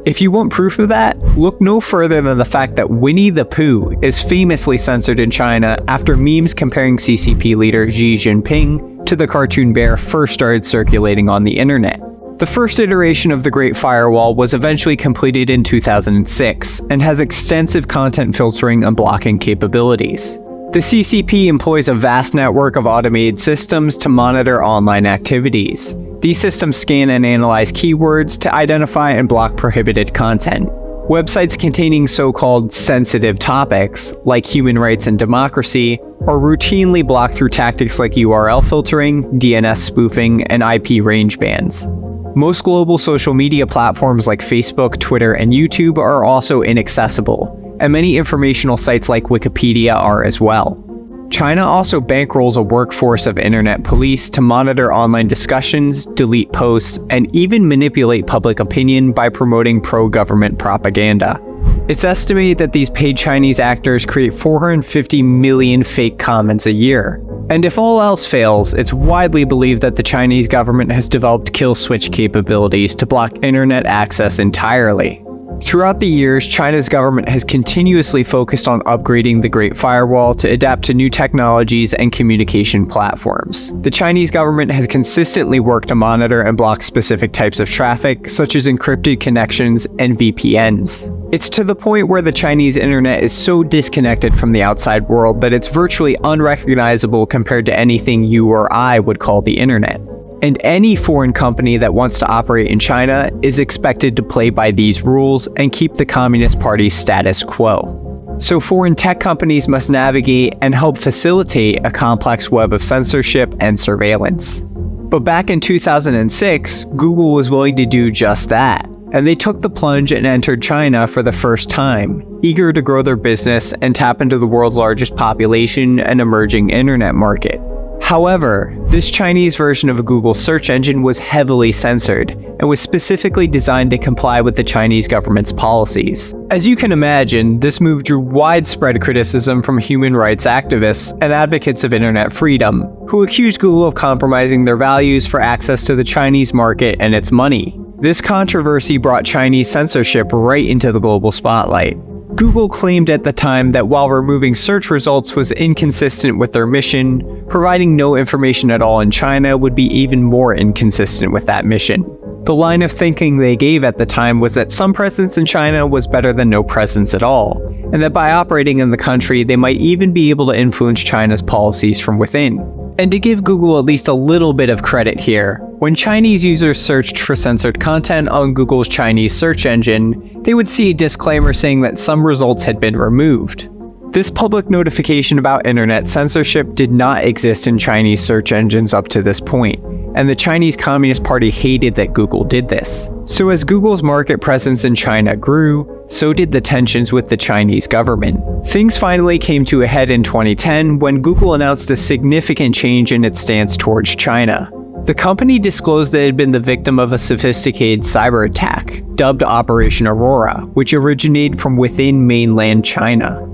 If you want proof of that, look no further than the fact that Winnie the Pooh is famously censored in China after memes comparing CCP leader Xi Jinping to the cartoon bear first started circulating on the internet. The first iteration of the Great Firewall was eventually completed in 2006 and has extensive content filtering and blocking capabilities. The CCP employs a vast network of automated systems to monitor online activities. These systems scan and analyze keywords to identify and block prohibited content. Websites containing so-called sensitive topics, like human rights and democracy, are routinely blocked through tactics like URL filtering, DNS spoofing, and IP range bans. Most global social media platforms like Facebook, Twitter, and YouTube are also inaccessible, and many informational sites like Wikipedia are as well. China also bankrolls a workforce of internet police to monitor online discussions, delete posts, and even manipulate public opinion by promoting pro-government propaganda. It's estimated that these paid Chinese actors create 450 million fake comments a year. And if all else fails, it's widely believed that the Chinese government has developed kill switch capabilities to block internet access entirely. Throughout the years, China's government has continuously focused on upgrading the Great Firewall to adapt to new technologies and communication platforms. The Chinese government has consistently worked to monitor and block specific types of traffic, such as encrypted connections and VPNs. It's to the point where the Chinese internet is so disconnected from the outside world that it's virtually unrecognizable compared to anything you or I would call the internet. And any foreign company that wants to operate in China is expected to play by these rules and keep the Communist Party's status quo. So foreign tech companies must navigate and help facilitate a complex web of censorship and surveillance. But back in 2006, Google was willing to do just that, and they took the plunge and entered China for the first time, eager to grow their business and tap into the world's largest population and emerging internet market. However, this Chinese version of a Google search engine was heavily censored and was specifically designed to comply with the Chinese government's policies. As you can imagine, this move drew widespread criticism from human rights activists and advocates of internet freedom, who accused Google of compromising their values for access to the Chinese market and its money. This controversy brought Chinese censorship right into the global spotlight. Google claimed at the time that while removing search results was inconsistent with their mission, providing no information at all in China would be even more inconsistent with that mission. The line of thinking they gave at the time was that some presence in China was better than no presence at all, and that by operating in the country, they might even be able to influence China's policies from within. And to give Google at least a little bit of credit here, When Chinese users searched for censored content on Google's Chinese search engine, they would see a disclaimer saying that some results had been removed. This public notification about internet censorship did not exist in Chinese search engines up to this point, and the Chinese Communist Party hated that Google did this. So as Google's market presence in China grew, so did the tensions with the Chinese government. Things finally came to a head in 2010 when Google announced a significant change in its stance towards China. The company disclosed that it had been the victim of a sophisticated cyber attack, dubbed Operation Aurora, which originated from within mainland China.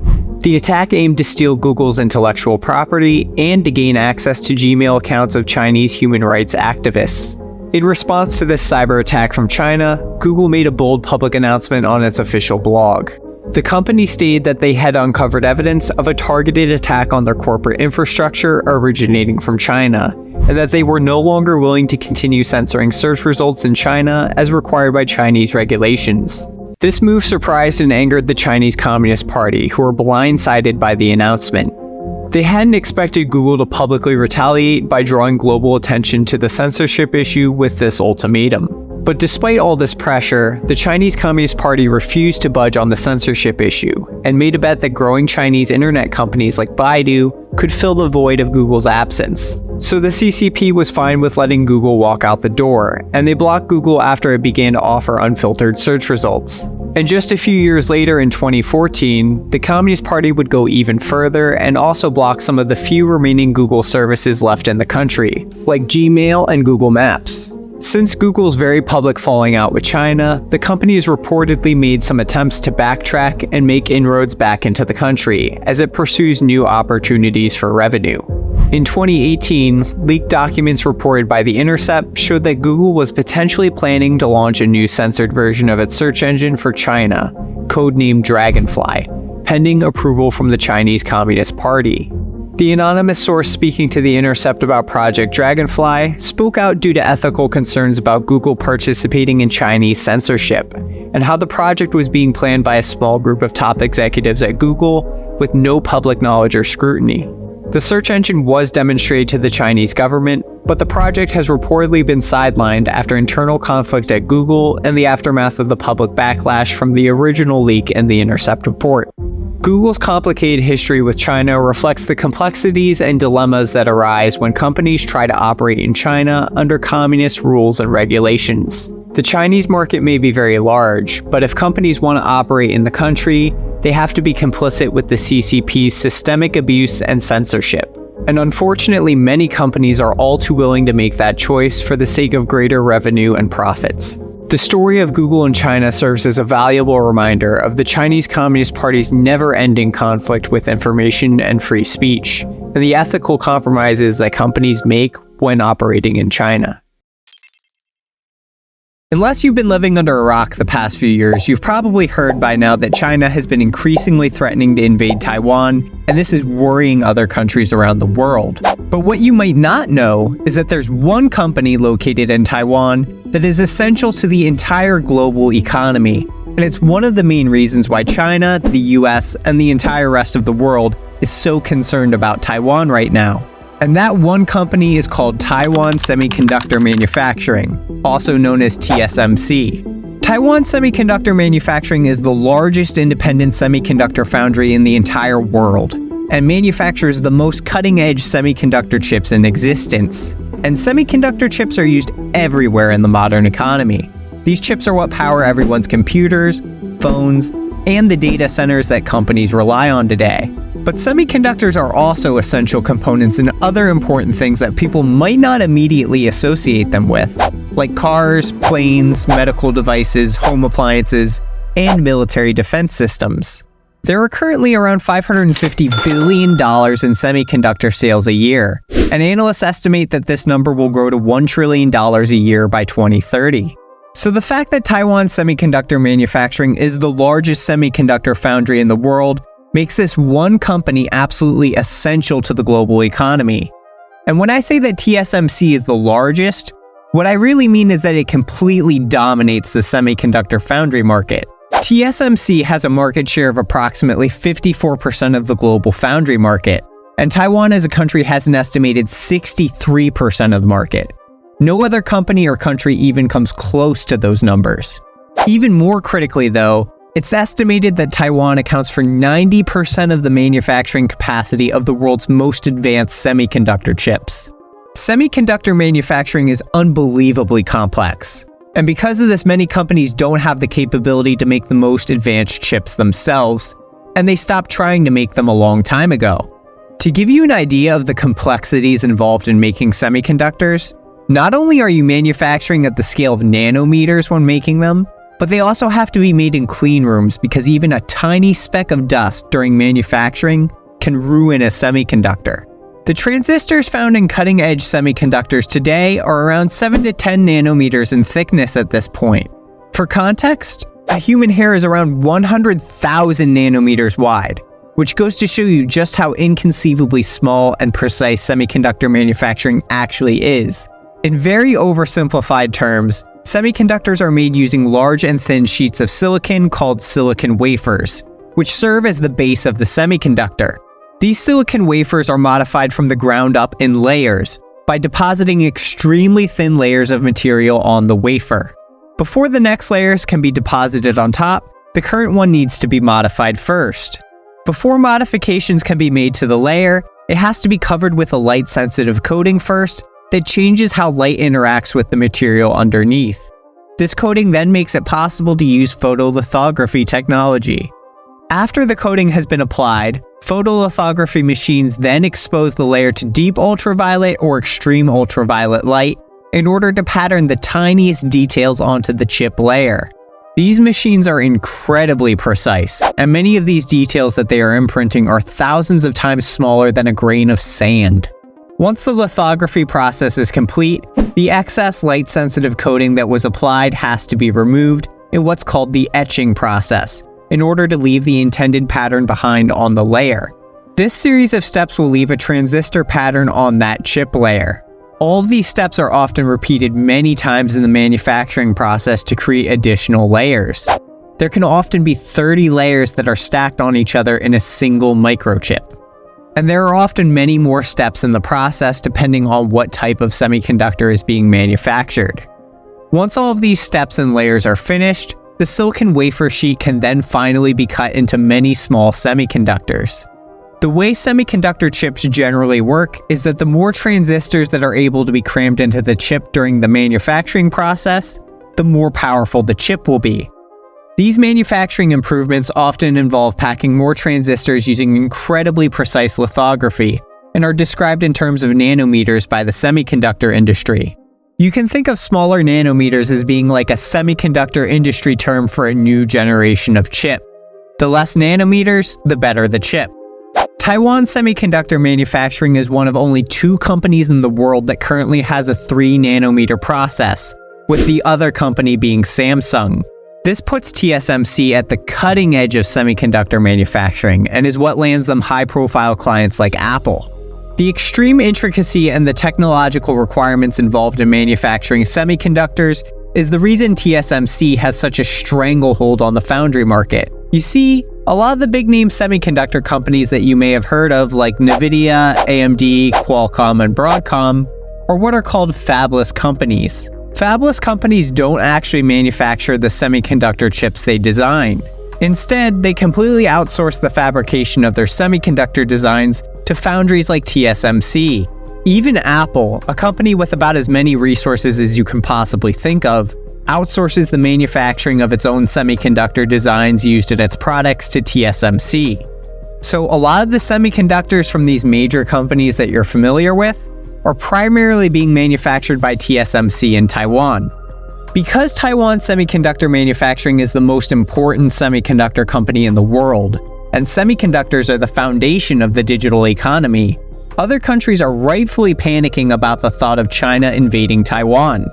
The attack aimed to steal Google's intellectual property and to gain access to Gmail accounts of Chinese human rights activists. In response to this cyber attack from China, Google made a bold public announcement on its official blog. The company stated that they had uncovered evidence of a targeted attack on their corporate infrastructure originating from China, and that they were no longer willing to continue censoring search results in China as required by Chinese regulations. This move surprised and angered the Chinese Communist Party, who were blindsided by the announcement. They hadn't expected Google to publicly retaliate by drawing global attention to the censorship issue with this ultimatum. But despite all this pressure, the Chinese Communist Party refused to budge on the censorship issue, and made a bet that growing Chinese internet companies like Baidu could fill the void of Google's absence. So the CCP was fine with letting Google walk out the door, and they blocked Google after it began to offer unfiltered search results. And just a few years later in 2014, the Communist Party would go even further and also block some of the few remaining Google services left in the country, like Gmail and Google Maps. Since Google's very public falling out with China, the company has reportedly made some attempts to backtrack and make inroads back into the country as it pursues new opportunities for revenue. In 2018, leaked documents reported by The Intercept showed that Google was potentially planning to launch a new censored version of its search engine for China, codenamed Dragonfly, pending approval from the Chinese Communist Party. The anonymous source speaking to The Intercept about Project Dragonfly spoke out due to ethical concerns about Google participating in Chinese censorship, and how the project was being planned by a small group of top executives at Google with no public knowledge or scrutiny. The search engine was demonstrated to the Chinese government, but the project has reportedly been sidelined after internal conflict at Google and the aftermath of the public backlash from the original leak in The Intercept report. Google's complicated history with China reflects the complexities and dilemmas that arise when companies try to operate in China under communist rules and regulations. The Chinese market may be very large, but if companies want to operate in the country, they have to be complicit with the CCP's systemic abuse and censorship. And unfortunately, many companies are all too willing to make that choice for the sake of greater revenue and profits. The story of Google in China serves as a valuable reminder of the Chinese Communist Party's never-ending conflict with information and free speech, and the ethical compromises that companies make when operating in China. Unless you've been living under a rock the past few years, you've probably heard by now that China has been increasingly threatening to invade Taiwan, and this is worrying other countries around the world. But what you might not know is that there's one company located in Taiwan that is essential to the entire global economy, and it's one of the main reasons why China, the US, and the entire rest of the world is so concerned about Taiwan right now. And that one company is called Taiwan Semiconductor Manufacturing, also known as TSMC. Taiwan Semiconductor Manufacturing is the largest independent semiconductor foundry in the entire world, and manufactures the most cutting-edge semiconductor chips in existence. And semiconductor chips are used everywhere in the modern economy. These chips are what power everyone's computers, phones, and the data centers that companies rely on today. But semiconductors are also essential components in other important things that people might not immediately associate them with, like cars, planes, medical devices, home appliances, and military defense systems. There are currently around $550 billion in semiconductor sales a year, and analysts estimate that this number will grow to $1 trillion a year by 2030. So the fact that Taiwan Semiconductor Manufacturing is the largest semiconductor foundry in the world makes this one company absolutely essential to the global economy. And when I say that TSMC is the largest, what I really mean is that it completely dominates the semiconductor foundry market. TSMC has a market share of approximately 54% of the global foundry market, and Taiwan as a country has an estimated 63% of the market. No other company or country even comes close to those numbers. Even more critically though, it's estimated that Taiwan accounts for 90% of the manufacturing capacity of the world's most advanced semiconductor chips. Semiconductor manufacturing is unbelievably complex, and because of this, many companies don't have the capability to make the most advanced chips themselves, and they stopped trying to make them a long time ago. To give you an idea of the complexities involved in making semiconductors, not only are you manufacturing at the scale of nanometers when making them, but they also have to be made in clean rooms because even a tiny speck of dust during manufacturing can ruin a semiconductor. The transistors found in cutting-edge semiconductors today are around 7 to 10 nanometers in thickness at this point. For context, a human hair is around 100,000 nanometers wide, which goes to show you just how inconceivably small and precise semiconductor manufacturing actually is. In very oversimplified terms, semiconductors are made using large and thin sheets of silicon called silicon wafers, which serve as the base of the semiconductor. These silicon wafers are modified from the ground up in layers by depositing extremely thin layers of material on the wafer. Before the next layers can be deposited on top, the current one needs to be modified first. Before modifications can be made to the layer, it has to be covered with a light-sensitive coating first that changes how light interacts with the material underneath. This coating then makes it possible to use photolithography technology. After the coating has been applied, photolithography machines then expose the layer to deep ultraviolet or extreme ultraviolet light in order to pattern the tiniest details onto the chip layer. These machines are incredibly precise, and many of these details that they are imprinting are thousands of times smaller than a grain of sand. Once the lithography process is complete, the excess light-sensitive coating that was applied has to be removed in what's called the etching process, in order to leave the intended pattern behind on the layer. This series of steps will leave a transistor pattern on that chip layer. All of these steps are often repeated many times in the manufacturing process to create additional layers. There can often be 30 layers that are stacked on each other in a single microchip. And there are often many more steps in the process depending on what type of semiconductor is being manufactured. Once all of these steps and layers are finished, the silicon wafer sheet can then finally be cut into many small semiconductors. The way semiconductor chips generally work is that the more transistors that are able to be crammed into the chip during the manufacturing process, the more powerful the chip will be. These manufacturing improvements often involve packing more transistors using incredibly precise lithography and are described in terms of nanometers by the semiconductor industry. You can think of smaller nanometers as being like a semiconductor industry term for a new generation of chip. The less nanometers, the better the chip. Taiwan Semiconductor Manufacturing is one of only 2 companies in the world that currently has a 3 nanometer process, with the other company being Samsung. This puts TSMC at the cutting edge of semiconductor manufacturing and is what lands them high-profile clients like Apple. The extreme intricacy and the technological requirements involved in manufacturing semiconductors is the reason TSMC has such a stranglehold on the foundry market. You see, a lot of the big-name semiconductor companies that you may have heard of, like Nvidia, AMD, Qualcomm, and Broadcom, are what are called fabless companies. Fabless companies don't actually manufacture the semiconductor chips they design. Instead, they completely outsource the fabrication of their semiconductor designs to foundries like TSMC. Even Apple, a company with about as many resources as you can possibly think of, outsources the manufacturing of its own semiconductor designs used in its products to TSMC. So a lot of the semiconductors from these major companies that you're familiar with are primarily being manufactured by TSMC in Taiwan. Because Taiwan Semiconductor Manufacturing is the most important semiconductor company in the world, and semiconductors are the foundation of the digital economy, other countries are rightfully panicking about the thought of China invading Taiwan.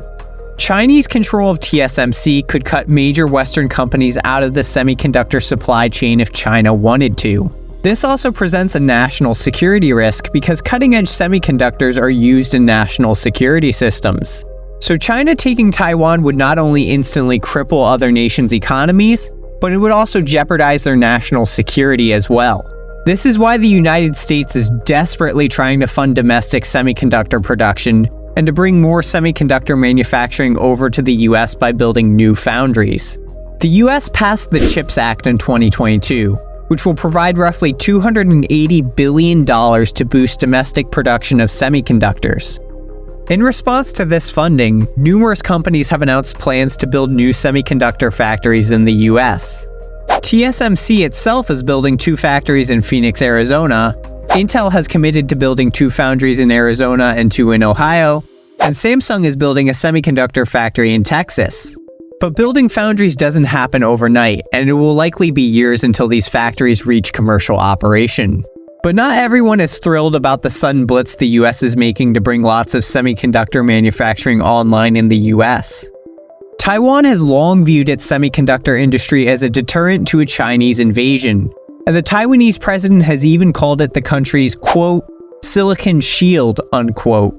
Chinese control of TSMC could cut major Western companies out of the semiconductor supply chain if China wanted to. This also presents a national security risk because cutting-edge semiconductors are used in national security systems. So China taking Taiwan would not only instantly cripple other nations' economies, but it would also jeopardize their national security as well. This is why the United States is desperately trying to fund domestic semiconductor production and to bring more semiconductor manufacturing over to the US by building new foundries. The US passed the CHIPS Act in 2022, which will provide roughly $280 billion to boost domestic production of semiconductors. In response to this funding, numerous companies have announced plans to build new semiconductor factories in the US. TSMC itself is building 2 factories in Phoenix, Arizona. Intel has committed to building 2 foundries in Arizona and 2 in Ohio, and Samsung is building a semiconductor factory in Texas. But building foundries doesn't happen overnight, and it will likely be years until these factories reach commercial operation. But not everyone is thrilled about the sudden blitz the US is making to bring lots of semiconductor manufacturing online in the US. Taiwan has long viewed its semiconductor industry as a deterrent to a Chinese invasion, and the Taiwanese president has even called it the country's, quote, silicon shield, unquote.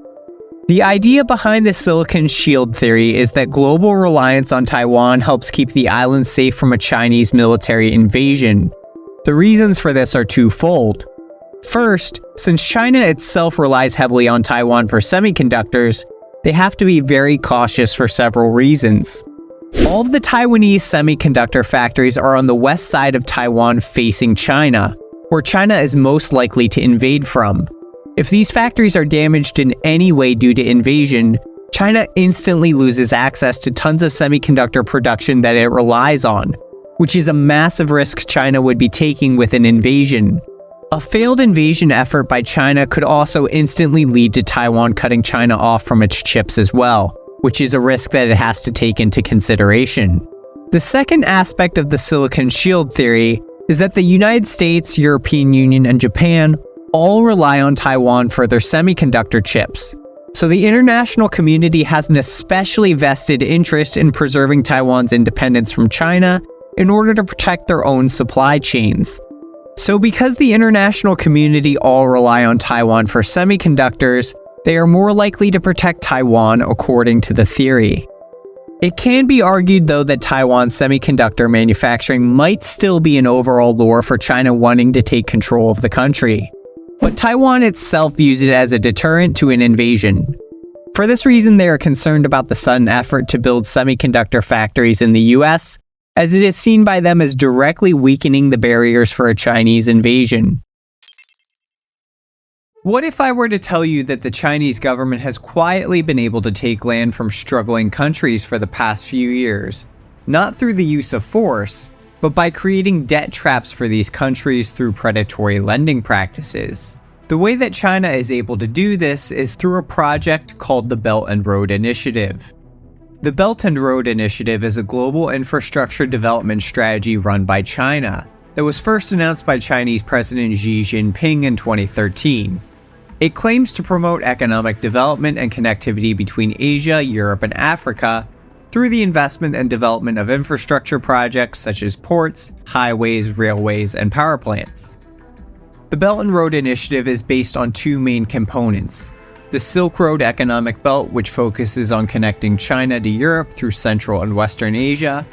The idea behind the silicon shield theory is that global reliance on Taiwan helps keep the island safe from a Chinese military invasion. The reasons for this are twofold. First, since China itself relies heavily on Taiwan for semiconductors, they have to be very cautious for several reasons. All of the Taiwanese semiconductor factories are on the west side of Taiwan facing China, where China is most likely to invade from. If these factories are damaged in any way due to invasion, China instantly loses access to tons of semiconductor production that it relies on, which is a massive risk China would be taking with an invasion. A failed invasion effort by China could also instantly lead to Taiwan cutting China off from its chips as well, which is a risk that it has to take into consideration. The second aspect of the silicon shield theory is that the United States, European Union, and Japan all rely on Taiwan for their semiconductor chips. So the international community has an especially vested interest in preserving Taiwan's independence from China in order to protect their own supply chains. So because the international community all rely on Taiwan for semiconductors, they are more likely to protect Taiwan according to the theory. It can be argued though that Taiwan's semiconductor manufacturing might still be an overall lure for China wanting to take control of the country. But Taiwan itself views it as a deterrent to an invasion. For this reason, they are concerned about the sudden effort to build semiconductor factories in the US, as it is seen by them as directly weakening the barriers for a Chinese invasion. What if I were to tell you that the Chinese government has quietly been able to take land from struggling countries for the past few years, not through the use of force, but by creating debt traps for these countries through predatory lending practices? The way that China is able to do this is through a project called the Belt and Road Initiative. The Belt and Road Initiative is a global infrastructure development strategy run by China that was first announced by Chinese President Xi Jinping in 2013. It claims to promote economic development and connectivity between Asia, Europe, and Africa through the investment and development of infrastructure projects such as ports, highways, railways, and power plants. The Belt and Road Initiative is based on 2 main components: the Silk Road Economic Belt, which focuses on connecting China to Europe through Central and Western Asia,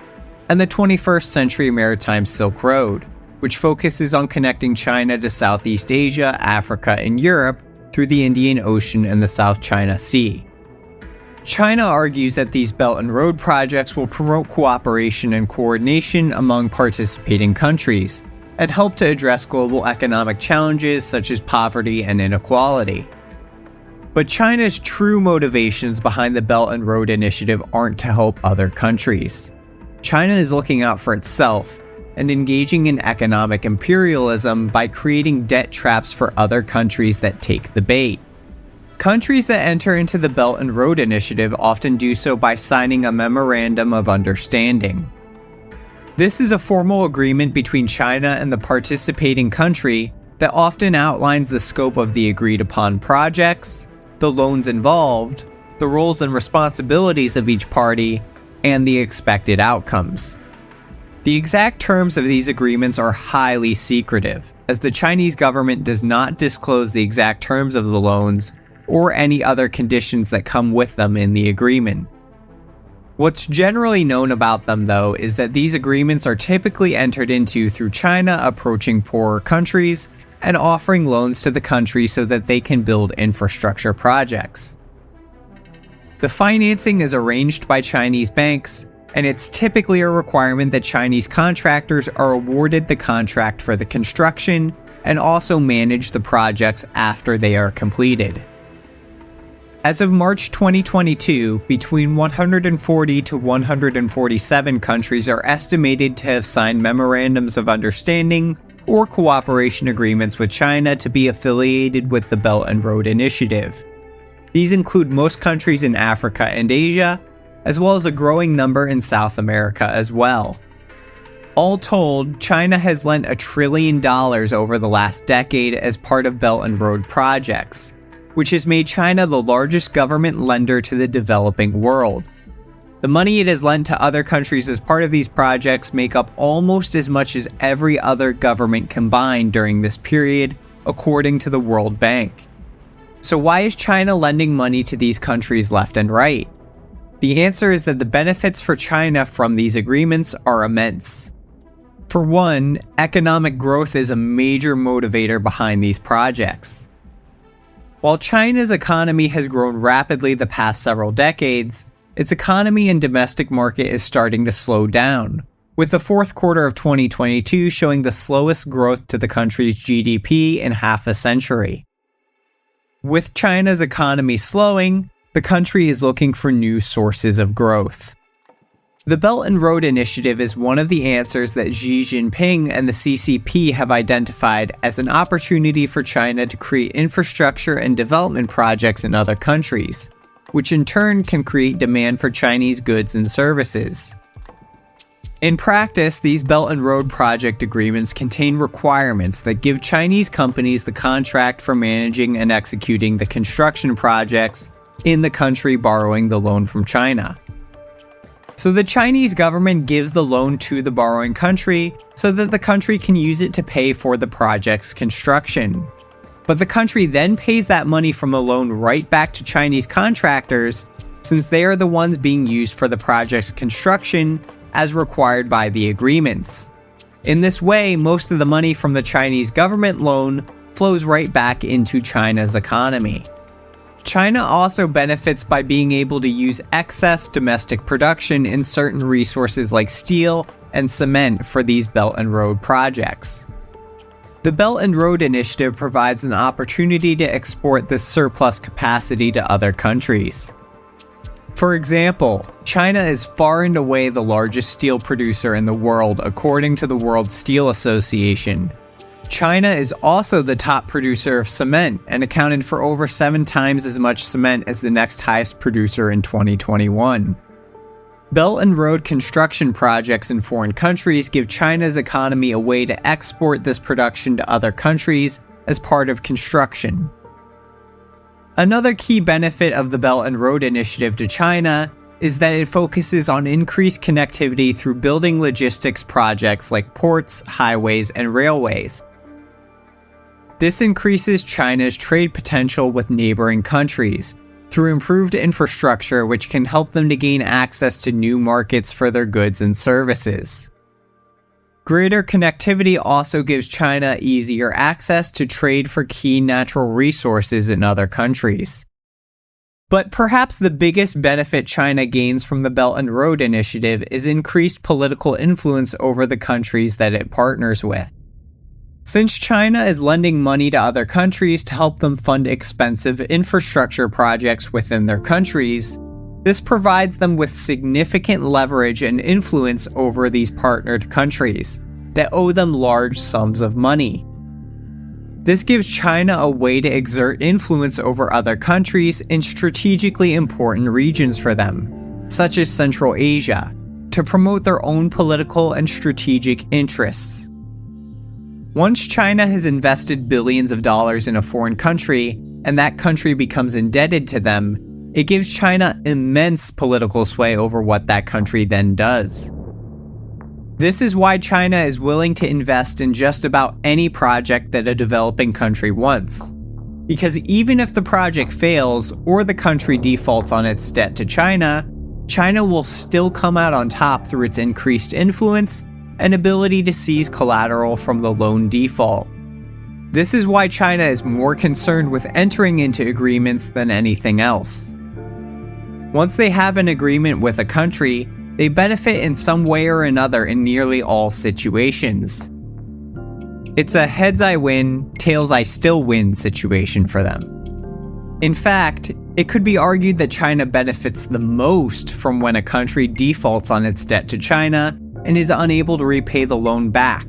and the 21st Century Maritime Silk Road, which focuses on connecting China to Southeast Asia, Africa, and Europe through the Indian Ocean and the South China Sea. China argues that these Belt and Road projects will promote cooperation and coordination among participating countries, and help to address global economic challenges such as poverty and inequality. But China's true motivations behind the Belt and Road Initiative aren't to help other countries. China is looking out for itself and engaging in economic imperialism by creating debt traps for other countries that take the bait. Countries that enter into the Belt and Road Initiative often do so by signing a Memorandum of Understanding. This is a formal agreement between China and the participating country that often outlines the scope of the agreed upon projects, the loans involved, the roles and responsibilities of each party, and the expected outcomes. The exact terms of these agreements are highly secretive, as the Chinese government does not disclose the exact terms of the loans or any other conditions that come with them in the agreement. What's generally known about them, though, is that these agreements are typically entered into through China approaching poorer countries and offering loans to the country so that they can build infrastructure projects. The financing is arranged by Chinese banks, and it's typically a requirement that Chinese contractors are awarded the contract for the construction and also manage the projects after they are completed. As of March 2022, between 140 to 147 countries are estimated to have signed memorandums of understanding or cooperation agreements with China to be affiliated with the Belt and Road Initiative. These include most countries in Africa and Asia, as well as a growing number in South America as well. All told, China has lent $1 trillion over the last decade as part of Belt and Road projects, which has made China the largest government lender to the developing world. The money it has lent to other countries as part of these projects make up almost as much as every other government combined during this period, according to the World Bank. So why is China lending money to these countries left and right? The answer is that the benefits for China from these agreements are immense. For one, economic growth is a major motivator behind these projects. While China's economy has grown rapidly the past several decades, its economy and domestic market is starting to slow down, with the fourth quarter of 2022 showing the slowest growth to the country's GDP in half a century. With China's economy slowing, the country is looking for new sources of growth. The Belt and Road Initiative is one of the answers that Xi Jinping and the CCP have identified as an opportunity for China to create infrastructure and development projects in other countries, which in turn can create demand for Chinese goods and services. In practice, these Belt and Road project agreements contain requirements that give Chinese companies the contract for managing and executing the construction projects in the country borrowing the loan from China. So the Chinese government gives the loan to the borrowing country so that the country can use it to pay for the project's construction. But the country then pays that money from the loan right back to Chinese contractors, since they are the ones being used for the project's construction as required by the agreements. In this way, most of the money from the Chinese government loan flows right back into China's economy. China also benefits by being able to use excess domestic production in certain resources like steel and cement for these Belt and Road projects. The Belt and Road Initiative provides an opportunity to export this surplus capacity to other countries. For example, China is far and away the largest steel producer in the world according to the World Steel Association. China is also the top producer of cement and accounted for over 7 times as much cement as the next highest producer in 2021. Belt and Road construction projects in foreign countries give China's economy a way to export this production to other countries as part of construction. Another key benefit of the Belt and Road Initiative to China is that it focuses on increased connectivity through building logistics projects like ports, highways, and railways. This increases China's trade potential with neighboring countries through improved infrastructure, which can help them to gain access to new markets for their goods and services. Greater connectivity also gives China easier access to trade for key natural resources in other countries. But perhaps the biggest benefit China gains from the Belt and Road Initiative is increased political influence over the countries that it partners with. Since China is lending money to other countries to help them fund expensive infrastructure projects within their countries, this provides them with significant leverage and influence over these partnered countries that owe them large sums of money. This gives China a way to exert influence over other countries in strategically important regions for them, such as Central Asia, to promote their own political and strategic interests. Once China has invested billions of dollars in a foreign country, and that country becomes indebted to them, it gives China immense political sway over what that country then does. This is why China is willing to invest in just about any project that a developing country wants. Because even if the project fails or the country defaults on its debt to China, China will still come out on top through its increased influence and ability to seize collateral from the loan default. This is why China is more concerned with entering into agreements than anything else. Once they have an agreement with a country, they benefit in some way or another in nearly all situations. It's a heads I win, tails I still win situation for them. In fact, it could be argued that China benefits the most from when a country defaults on its debt to China and is unable to repay the loan back.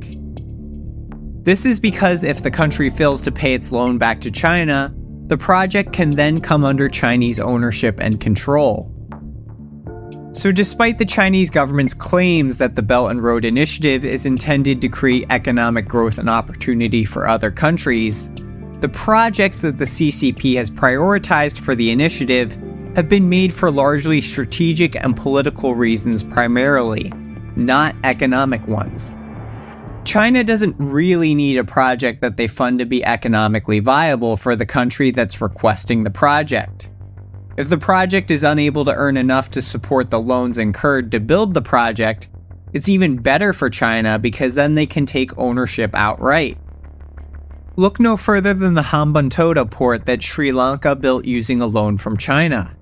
This is because if the country fails to pay its loan back to China, the project can then come under Chinese ownership and control. So despite the Chinese government's claims that the Belt and Road Initiative is intended to create economic growth and opportunity for other countries, the projects that the CCP has prioritized for the initiative have been made for largely strategic and political reasons primarily, not economic ones. China doesn't really need a project that they fund to be economically viable for the country that's requesting the project. If the project is unable to earn enough to support the loans incurred to build the project, it's even better for China because then they can take ownership outright. Look no further than the Hambantota port that Sri Lanka built using a loan from China.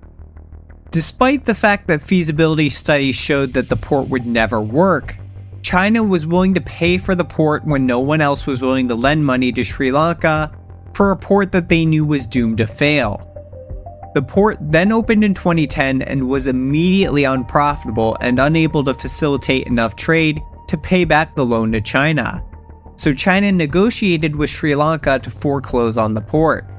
Despite the fact that feasibility studies showed that the port would never work, China was willing to pay for the port when no one else was willing to lend money to Sri Lanka for a port that they knew was doomed to fail. The port then opened in 2010 and was immediately unprofitable and unable to facilitate enough trade to pay back the loan to China. So China negotiated with Sri Lanka to foreclose on the port.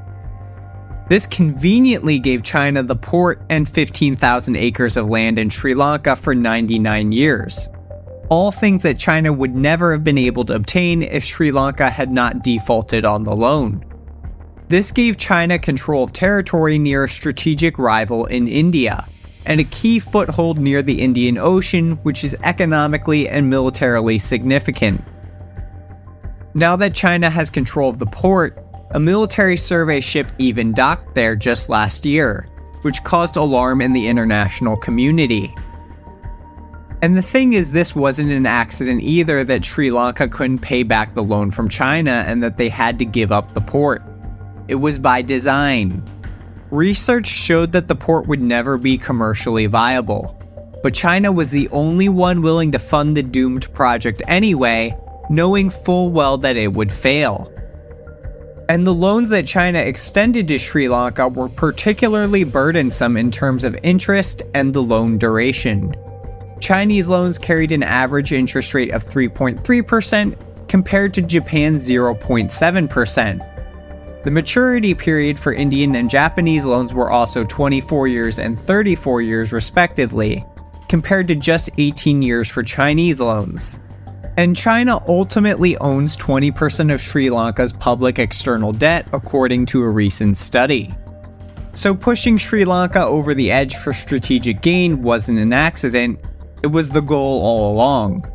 This conveniently gave China the port and 15,000 acres of land in Sri Lanka for 99 years. All things that China would never have been able to obtain if Sri Lanka had not defaulted on the loan. This gave China control of territory near a strategic rival in India, and a key foothold near the Indian Ocean, which is economically and militarily significant. Now that China has control of the port, a military survey ship even docked there just last year, which caused alarm in the international community. And the thing is, this wasn't an accident either that Sri Lanka couldn't pay back the loan from China and that they had to give up the port. It was by design. Research showed that the port would never be commercially viable, but China was the only one willing to fund the doomed project anyway, knowing full well that it would fail. And the loans that China extended to Sri Lanka were particularly burdensome in terms of interest and the loan duration. Chinese loans carried an average interest rate of 3.3% compared to Japan's 0.7%. The maturity period for Indian and Japanese loans were also 24 years and 34 years respectively, compared to just 18 years for Chinese loans. And China ultimately owns 20% of Sri Lanka's public external debt, according to a recent study. So pushing Sri Lanka over the edge for strategic gain wasn't an accident, it was the goal all along.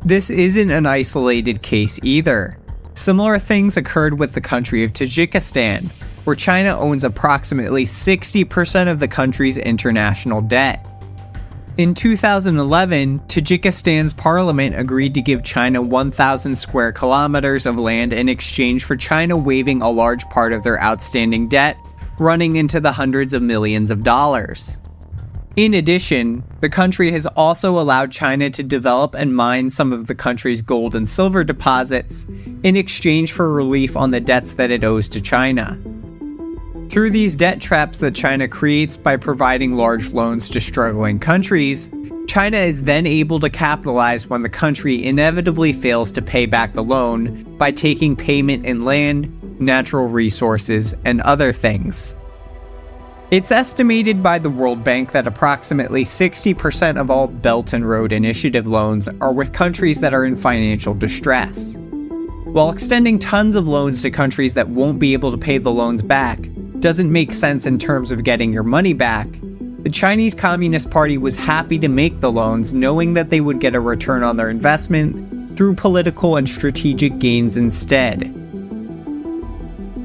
This isn't an isolated case either. Similar things occurred with the country of Tajikistan, where China owns approximately 60% of the country's international debt. In 2011, Tajikistan's parliament agreed to give China 1,000 square kilometers of land in exchange for China waiving a large part of their outstanding debt, running into the hundreds of millions of dollars. In addition, the country has also allowed China to develop and mine some of the country's gold and silver deposits in exchange for relief on the debts that it owes to China. Through these debt traps that China creates by providing large loans to struggling countries, China is then able to capitalize when the country inevitably fails to pay back the loan by taking payment in land, natural resources, and other things. It's estimated by the World Bank that approximately 60% of all Belt and Road Initiative loans are with countries that are in financial distress. While extending tons of loans to countries that won't be able to pay the loans back doesn't make sense in terms of getting your money back, the Chinese Communist Party was happy to make the loans knowing that they would get a return on their investment through political and strategic gains instead.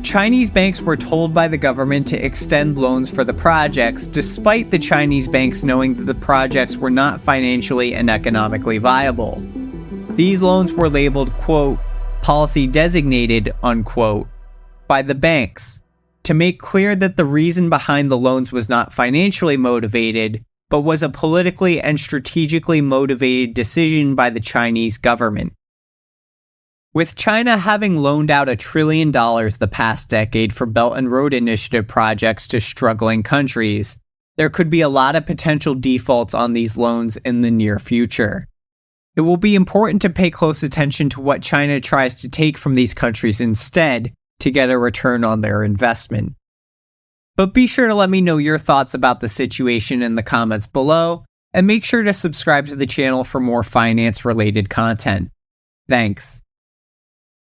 Chinese banks were told by the government to extend loans for the projects, despite the Chinese banks knowing that the projects were not financially and economically viable. These loans were labeled, quote, policy designated, unquote, by the banks, to make clear that the reason behind the loans was not financially motivated, but was a politically and strategically motivated decision by the Chinese government. With China having loaned out $1 trillion the past decade for Belt and Road Initiative projects to struggling countries, there could be a lot of potential defaults on these loans in the near future. It will be important to pay close attention to what China tries to take from these countries instead to get a return on their investment. But be sure to let me know your thoughts about the situation in the comments below, and make sure to subscribe to the channel for more finance-related content. Thanks.